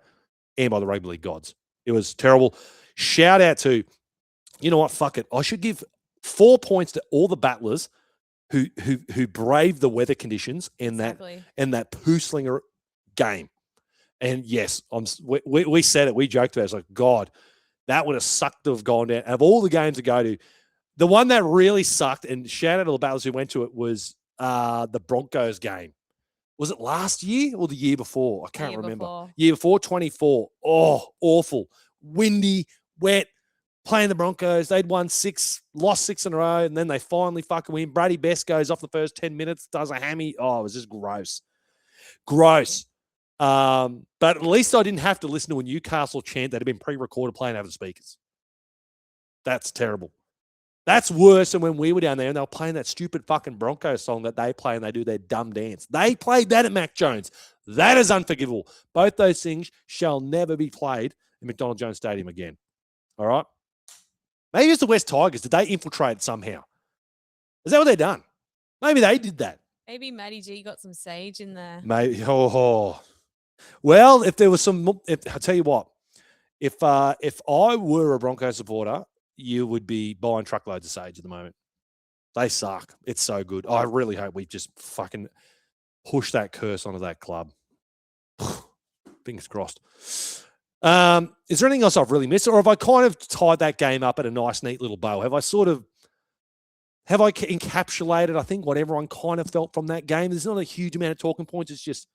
and by the rugby league gods. It was terrible. Shout out to, you know what? Fuck it. I should give 4 points to all the battlers who braved the weather conditions in that poo slinger game. And yes, we said it. We joked about it. It's like, God, that would have sucked to have gone down. Of all the games to go to, the one that really sucked, and shout out to the battlers who went to it, was the Broncos game. Was it last year or the year before? I can't remember. Year before, 24. Oh, awful. Windy, wet, playing the Broncos. They'd won 6, lost 6 in a row, and then they finally fucking win. Brady Best goes off the first 10 minutes, does a hammy. Oh, it was just gross. Gross. But at least I didn't have to listen to a Newcastle chant that had been pre-recorded playing over the speakers. That's terrible. That's worse than when we were down there and they were playing that stupid fucking Broncos song that they play and they do their dumb dance. They played that at Mac Jones. That is unforgivable. Both those things shall never be played in McDonald Jones Stadium again. All right? Maybe it's the West Tigers. Did they infiltrate somehow? Is that what they've done? Maybe they did that. Maybe Matty G got some sage in there. Maybe. Oh. Well, if there was some, I'll tell you what, if I were a Broncos supporter, you would be buying truckloads of sage at the moment. They suck. It's so good. I really hope we just fucking push that curse onto that club. Fingers crossed. Is there anything else I've really missed? Or have I kind of tied that game up at a nice, neat little bow? Have I encapsulated, I think, what everyone kind of felt from that game? There's not a huge amount of talking points. It's just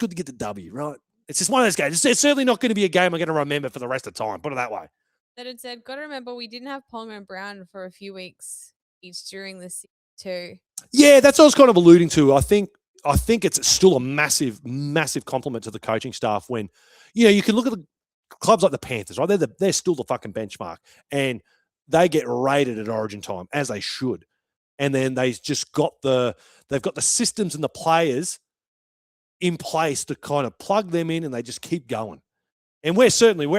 good to get the W, right? It's just one of those games. It's certainly not going to be a game I'm going to remember for the rest of time. Put it that way. That it said, got to remember, we didn't have Ponga and Brown for a few weeks each during the season too. Yeah, that's what I was kind of alluding to. I think it's still a massive, massive compliment to the coaching staff when, you can look at the clubs like the Panthers, right? They're still the fucking benchmark, and they get rated at Origin time, as they should. And then they've got the systems and the players in place to kind of plug them in, and they just keep going. And we're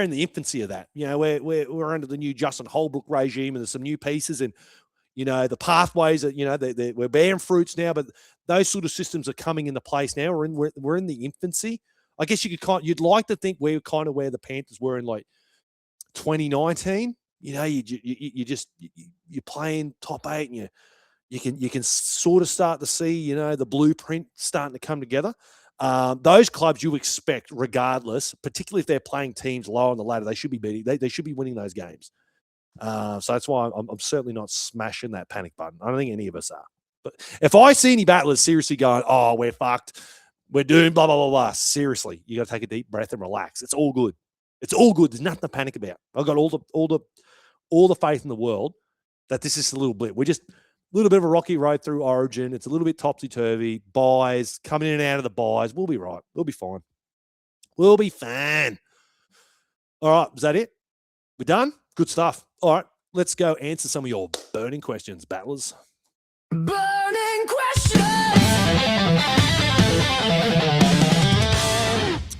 in the infancy of that. We're under the new Justin Holbrook regime, and there's some new pieces, and the pathways that we're bearing fruits now. But those sort of systems are coming into place now. We're in the infancy. I guess you'd like to think we're kind of where the Panthers were in like 2019. You're playing top 8, and you can sort of start to see the blueprint starting to come together. Those clubs you expect, regardless, particularly if they're playing teams low on the ladder, they should be beating. They should be winning those games. So that's why I'm certainly not smashing that panic button. I don't think any of us are. But if I see any battlers seriously going, "Oh, we're fucked, we're doomed," blah blah blah blah, seriously, you got to take a deep breath and relax. It's all good. It's all good. There's nothing to panic about. I've got all the faith in the world that this is a little blip. We're just a little bit of a rocky road through Origin. It's a little bit topsy-turvy. Buys, coming in and out of the buys. We'll be right. We'll be fine. We'll be fine. All right. Is that it? We're done? Good stuff. All right. Let's go answer some of your burning questions, battlers. Burning questions.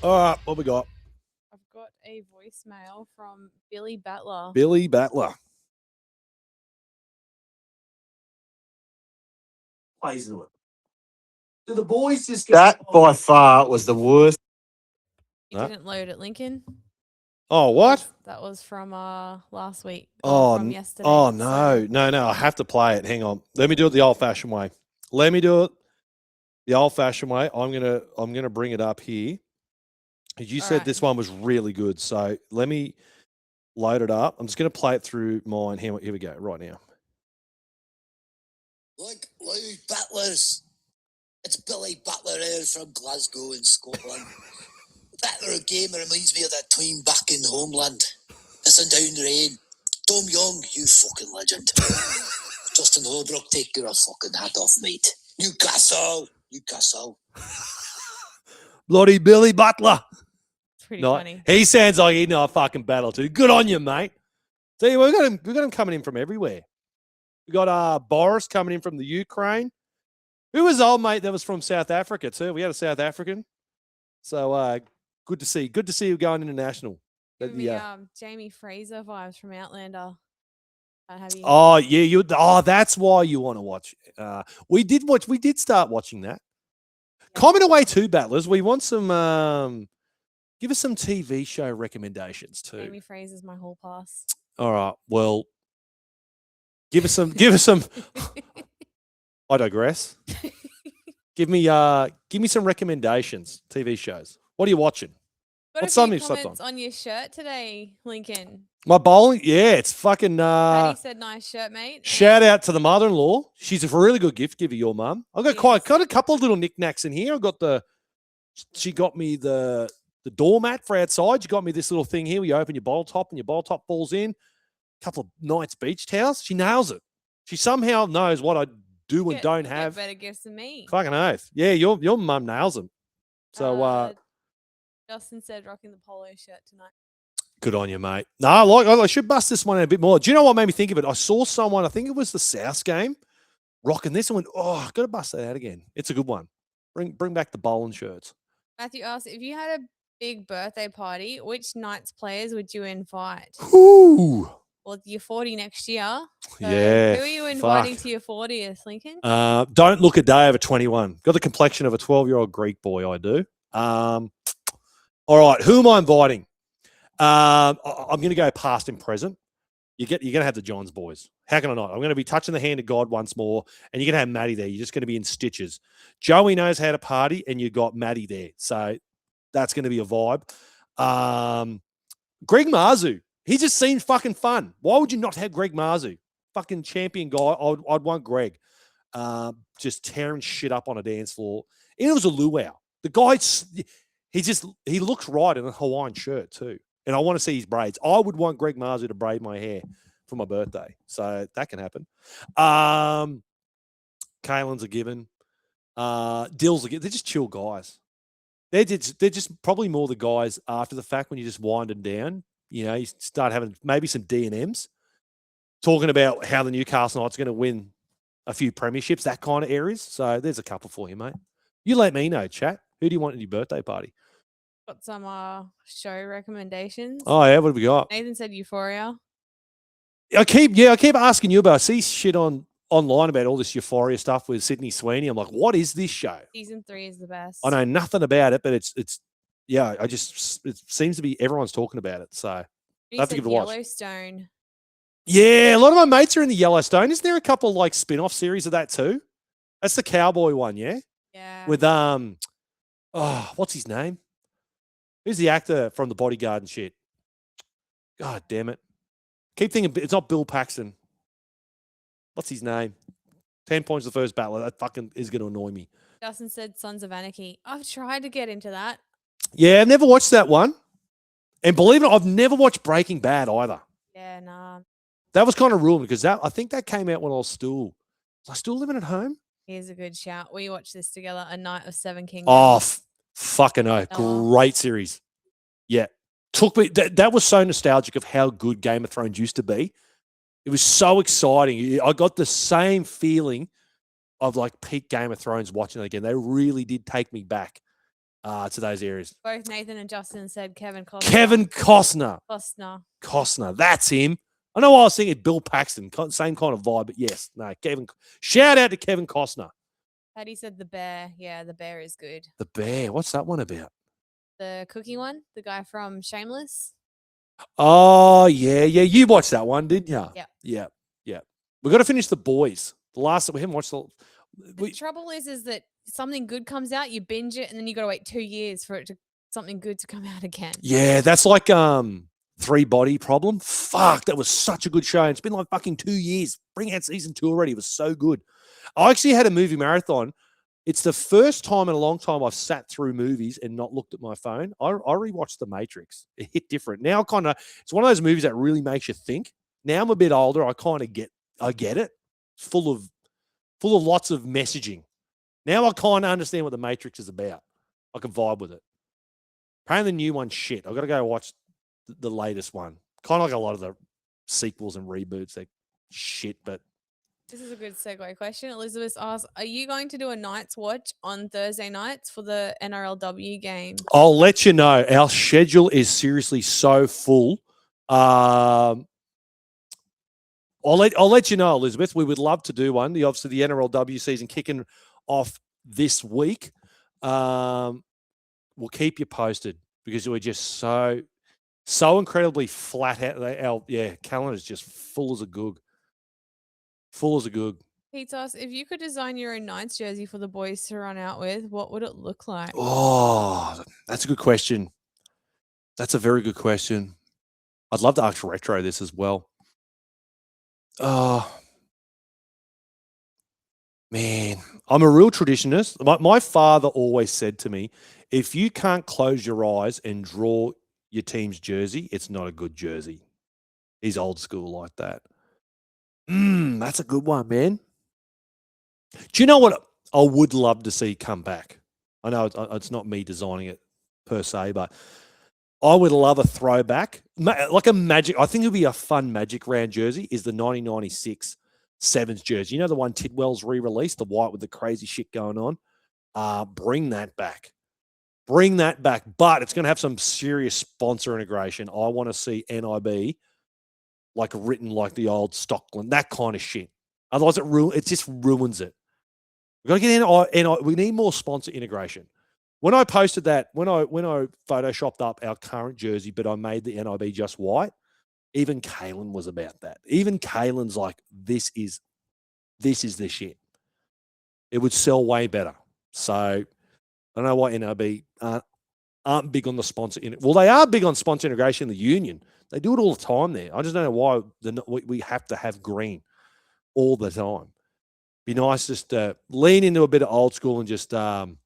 All right. What we got? I've got a voicemail from Billy Battler. Billy Battler. Plays into it. Do the boys just get That by far was the worst. You No. didn't load it, Lincoln. Oh, what? That was from last week. Oh, from yesterday. Oh, So- no. I have to play it. Hang on. Let me do it the old-fashioned way. I'm gonna bring it up here. You All said right. this one was really good, so let me load it up. I'm just gonna play it through mine. Here we go. Right now. Look, Butlers. It's Billy Butler here from Glasgow in Scotland. That little game reminds me of that time back in homeland. Listen down, rain. Tom Young, you fucking legend. Justin Holbrook, take your fucking hat off, mate. Newcastle. Bloody Billy Butler. It's pretty No, funny. he sounds like he'd know a fucking battle too. Good on you, mate. See, we've got him coming in from everywhere. We got Boris coming in from the Ukraine. Who was old mate that was from South Africa too? We had a South African. So good to see you going international. Give me Jamie Fraser vibes from Outlander. Have you? Oh yeah, that's why you want to watch. We did start watching that. Yeah. Comment away too, battlers. We want some give us some TV show recommendations too. Jamie Fraser's my hall pass. All right. Well, give us some I digress. Give me some recommendations, TV shows. What are you watching? Got What's a few something you've slept comments on your shirt today, Lincoln. My bowling, yeah, it's fucking Patty said nice shirt, mate. shout out to the mother-in-law. She's a really good gift giver, your mum. I've got got a couple of little knickknacks in here. She got me the doormat for outside. She got me this little thing here where you open your bowl top and your bowl top falls in. A couple of Knights beach towels. She nails it. She somehow knows what I do and don't have. Better gifts than me. Fucking oath. Yeah, your mum nails them. So Justin said rocking the polo shirt tonight. good on you, mate. No, I should bust this one in a bit more. Do you know what made me think of it? I saw someone, I think it was the South game, rocking this and went, oh, I've got to bust that out again. It's a good one. Bring back the bowling shirts. Matthew asked, if you had a big birthday party, which Knights players would you invite? Ooh. Well, you're 40 next year. So Yeah. Who are you inviting to your 40th, Lincoln? Don't look a day over 21. Got the complexion of a 12-year-old Greek boy, I do. All right, who am I inviting? I'm going to go past and present. You're going to have the Johns boys. How can I not? I'm going to be touching the hand of God once more, and you're going to have Maddie there. You're just going to be in stitches. Joey knows how to party, and you got Maddie there. So that's going to be a vibe. Greg Marzu. He just seems fucking fun. Why would you not have Greg Marzu? Fucking champion guy. I'd want Greg. Just tearing shit up on a dance floor. And it was a luau. The guy, he looks right in a Hawaiian shirt too. And I want to see his braids. I would want Greg Marzu to braid my hair for my birthday. So that can happen. Kalen's a given. Dill's a given. They're just chill guys. They're just probably more the guys after the fact when you just wind them down. You know, you start having maybe some D&Ms, talking about how the Newcastle Knights are going to win a few premierships, that kind of areas. So there's a couple for you, mate. You let me know, chat. Who do you want at your birthday party? Got some show recommendations. Oh, yeah. What have we got? Nathan said Euphoria. I keep asking you about. I see shit online about all this Euphoria stuff with Sydney Sweeney. I'm like, what is this show? Season 3 is the best. I know nothing about it, but it's yeah. It seems to be everyone's talking about it. So I have to give it a watch. Yellowstone. Yeah, a lot of my mates are in the Yellowstone. Isn't there a couple of like spin-off series of that too? That's the cowboy one, yeah? Yeah. With what's his name? Who's the actor from The Bodyguard and shit? God damn it. Keep thinking it's not Bill Paxton. What's his name? 10 points the first battle. That fucking is going to annoy me. Justin said Sons of Anarchy. I've tried to get into that. Yeah, I've never watched that one. And believe it or not, I've never watched Breaking Bad either. Yeah, nah. That was kind of ruined because I think that came out when I was still living at home? Here's a good shout. We watched this together, A Night of Seven Kingdoms. Oh, fucking oh. Oh. Great series. Yeah. Took me, that was so nostalgic of how good Game of Thrones used to be. It was so exciting. I got the same feeling of like peak Game of Thrones watching it again. They really did take me back to those areas. Both Nathan and Justin said Kevin Costner. Kevin Costner. Costner. That's him. I know I was thinking Bill Paxton, same kind of vibe, but yes, no, Kevin. Shout out to Kevin Costner. Patty said The Bear. Yeah, The Bear is good. The Bear. What's that one about? The cookie one, the guy from Shameless. Oh, yeah. You watched that one, didn't you? Yeah. Yeah. We've got to finish The Boys. The last that we haven't watched. The trouble is that something good comes out, you binge it, and then you got to wait 2 years for something good to come out again. Yeah, that's like Three Body Problem. Fuck, that was such a good show. It's been like fucking 2 years. Bring out season 2 already. It was so good. I actually had a movie marathon. It's the first time in a long time I've sat through movies and not looked at my phone. I rewatched The Matrix. It hit different. Now it's one of those movies that really makes you think. Now I'm a bit older. I get it. It's full of lots of messaging. Now I kind of understand what The Matrix is about. I can vibe with it. Apparently the new one's shit. I've got to go watch the latest one. Kind of like a lot of the sequels and reboots. They're shit, but This is a good segue question. Elizabeth asks, are you going to do a Knights watch on Thursday nights for the NRLW game? I'll let you know. Our schedule is seriously so full. I'll let you know, Elizabeth. We would love to do one. Obviously, the NRLW season kicking off this week. We'll keep you posted because we're just so incredibly flat out. Our calendar is just full as a goog. Full as a goog. Pete asks, if you could design your own Knights jersey for the boys to run out with, what would it look like? Oh, that's a good question. That's a very good question. I'd love to actually retro this as well. Oh, man. I'm a real traditionalist. My father always said to me, if you can't close your eyes and draw your team's jersey, it's not a good jersey. He's old school like that. That's a good one, man. Do you know what I would love to see come back? I know it's not me designing it per se, but I would love a throwback, like a Magic. I think it would be a fun Magic round jersey is the 1996 Sevens jersey. You know the one Tidwell's re-released, the white with the crazy shit going on? Bring that back. Bring that back. But it's going to have some serious sponsor integration. I want to see NIB like written like the old Stockland, that kind of shit. Otherwise, it just ruins it. We've got to get we need more sponsor integration. When I posted that, when I photoshopped up our current jersey, but I made the NIB just white, even Kalen was about that. Even Kalen's like, this is the shit. It would sell way better. So I don't know why NIB aren't big on the sponsor. Well, they are big on sponsor integration in the union. They do it all the time there. I just don't know why we have to have green all the time. Be nice just to lean into a bit of old school and just, when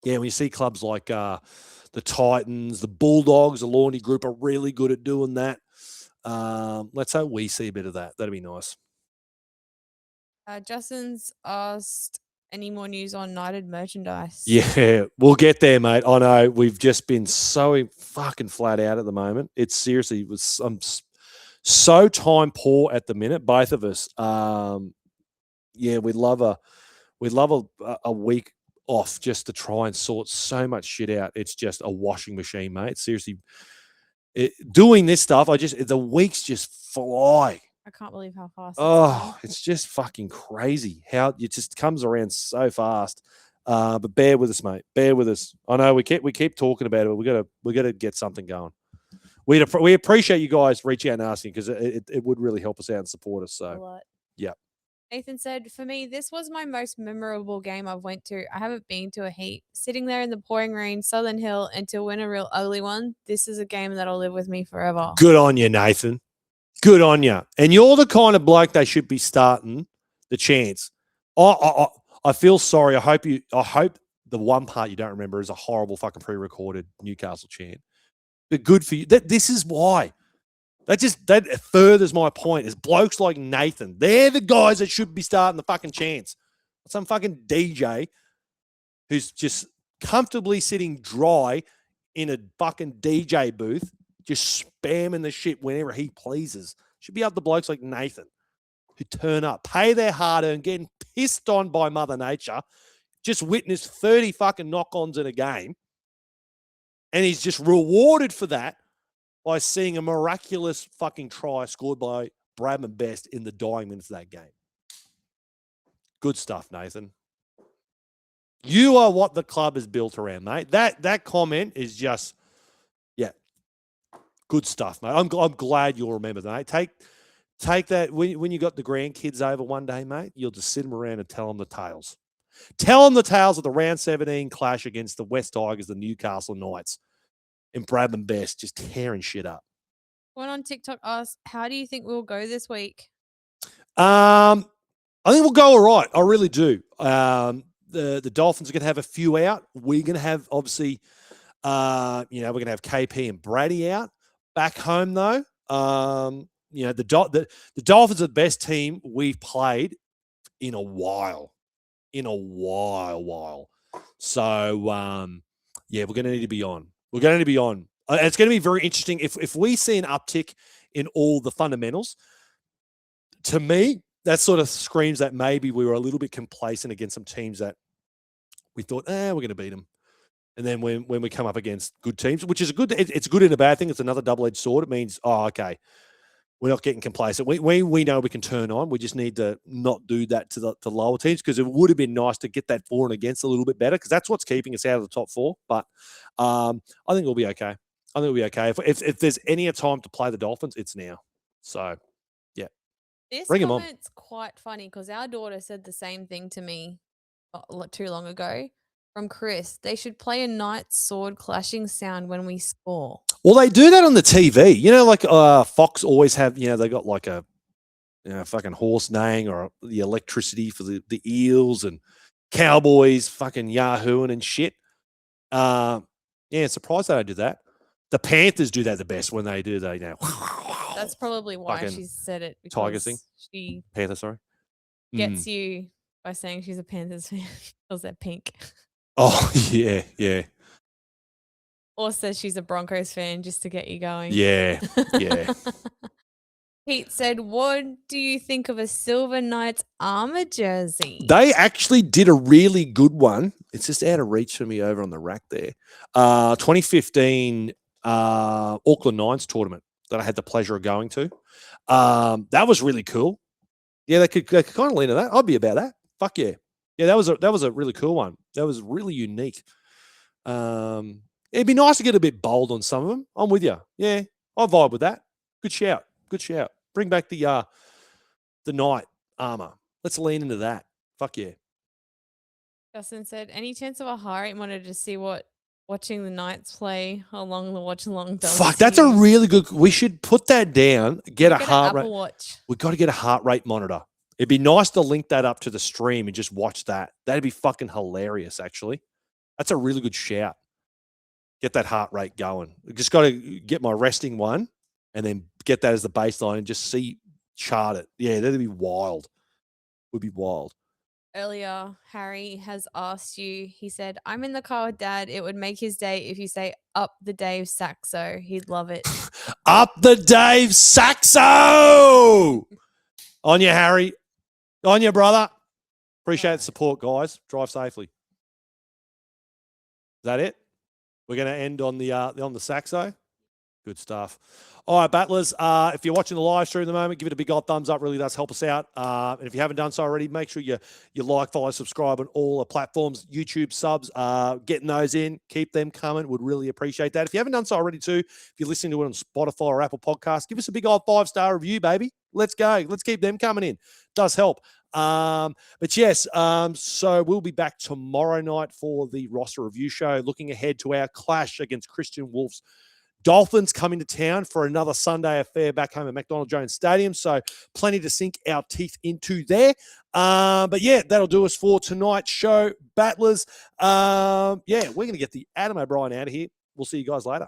you see clubs like the Titans, the Bulldogs, the Lawney Group are really good at doing that. Let's hope we see a bit of that. That'd be nice. Justin's asked, any more news on United merchandise? Yeah, we'll get there, mate. I know we've just been so fucking flat out at the moment. It's seriously I'm so time poor at the minute, both of us. We'd love a week off just to try and sort so much shit out. It's just a washing machine, mate. Seriously, doing this stuff, the weeks just fly. I can't believe how fast. It's just fucking crazy how it just comes around so fast. But bear with us, mate. Bear with us. I know we keep talking about it, but we gotta get something going. We appreciate you guys reaching out and asking because it would really help us out and support us. So yeah. Nathan said, for me, this was my most memorable game I've went to. I haven't been to a heap. Sitting there in the pouring rain, Southern Hill, and to win a real ugly one, this is a game that'll live with me forever. Good on you, Nathan. Good on you. And you're the kind of bloke they should be starting the chance. I feel sorry. I hope the one part you don't remember is a horrible fucking pre-recorded Newcastle chant. But good for you. This is why. That furthers my point. Is blokes like Nathan. They're the guys that should be starting the fucking chants. Some fucking DJ who's just comfortably sitting dry in a fucking DJ booth, just spamming the shit whenever he pleases. Should be up the blokes like Nathan who turn up, pay their hard-earned, getting pissed on by Mother Nature, just witnessed 30 fucking knock-ons in a game, and he's just rewarded for that by seeing a miraculous fucking try scored by Bradman Best in the dying minutes of that game. Good stuff, Nathan. You are what the club is built around, mate. That comment is just, good stuff, mate. I'm glad you'll remember that. Take that when you got the grandkids over one day, mate. You'll just sit them around and tell them the tales. Tell them the tales of the round 17 clash against the West Tigers, the Newcastle Knights, and Bradman Best just tearing shit up. One on TikTok asked, how do you think we'll go this week? I think we'll go all right. I really do. The Dolphins are going to have a few out. We're going to have, obviously, we're going to have KP and Brady out. Back home, though, the Dolphins are the best team we've played in a while. So, we're going to need to be on. We're going to need to be on. It's going to be very interesting. If we see an uptick in all the fundamentals, to me, that sort of screams that maybe we were a little bit complacent against some teams that we thought, we're going to beat them. And then when we come up against good teams, which is it's good and a bad thing. It's another double-edged sword. It means, okay, we're not getting complacent. We know we can turn on. We just need to not do that to the lower teams, because it would have been nice to get that for and against a little bit better, because that's what's keeping us out of the top four. But I think we'll be okay. If there's any time to play the Dolphins, it's now. So, yeah. This Bring 'em on. comment's quite funny because our daughter said the same thing to me not too long ago from Chris. They should play a Knights sword clashing sound when we score. Well, they do that on the TV. Like Fox always have, they got like a fucking horse neighing or the electricity for the eels, and Cowboys fucking yahooing and shit. Surprised they don't do that. The Panthers do that the best when they do. They now. That's probably why Fucking she said it. Tigers thing? She Panther, sorry. gets you by saying she's a Panthers fan. Was that pink? Oh, yeah. Or says she's a Broncos fan just to get you going. Yeah. Pete said, what do you think of a Silver Knights armor jersey? They actually did a really good one. It's just out of reach for me over on the rack there. 2015 Auckland Nines tournament that I had the pleasure of going to. That was really cool. Yeah, they could kind of lean to that. I'd be about that. Fuck yeah. Yeah, that was a really cool one. That was really unique. It'd be nice to get a bit bold on some of them. I'm with you. Yeah, I vibe with that. Good shout. Bring back the Knight armor. Let's lean into that. Fuck yeah. Justin said, any chance of a heart rate monitor to see what watching the Knights play along the watch along does? Fuck, that's a really good. We should put that down. Get a heart rate. Apple Watch. We've got to get a heart rate monitor. It'd be nice to link that up to the stream and just watch that. That'd be fucking hilarious, actually. That's a really good shout. Get that heart rate going. Just got to get my resting one and then get that as the baseline and just chart it. Yeah, that'd be wild. Would be wild. Earlier, Harry has asked you, he said, I'm in the car with Dad. It would make his day if you say up the Dave Saxo. He'd love it. Up the Dave Saxo! On you, Harry. On you, brother. Appreciate the support, guys. Drive safely. Is that it? We're going to end on the Saxo. Good stuff. All right, battlers. If you're watching the live stream at the moment, give it a big old thumbs up. Really does help us out. And if you haven't done so already, make sure you like, follow, subscribe on all the platforms. YouTube subs, getting those in. Keep them coming. Would really appreciate that. If you haven't done so already too, if you're listening to it on Spotify or Apple Podcasts, give us a big old 5-star review, baby. Let's go. Let's keep them coming in. Does help. But yes, so we'll be back tomorrow night for the roster review show, looking ahead to our clash against Christian Wolf's Dolphins coming to town for another Sunday affair back home at McDonald Jones Stadium. So plenty to sink our teeth into there. But yeah, that'll do us for tonight's show, battlers. We're going to get the Adam O'Brien out of here. We'll see you guys later.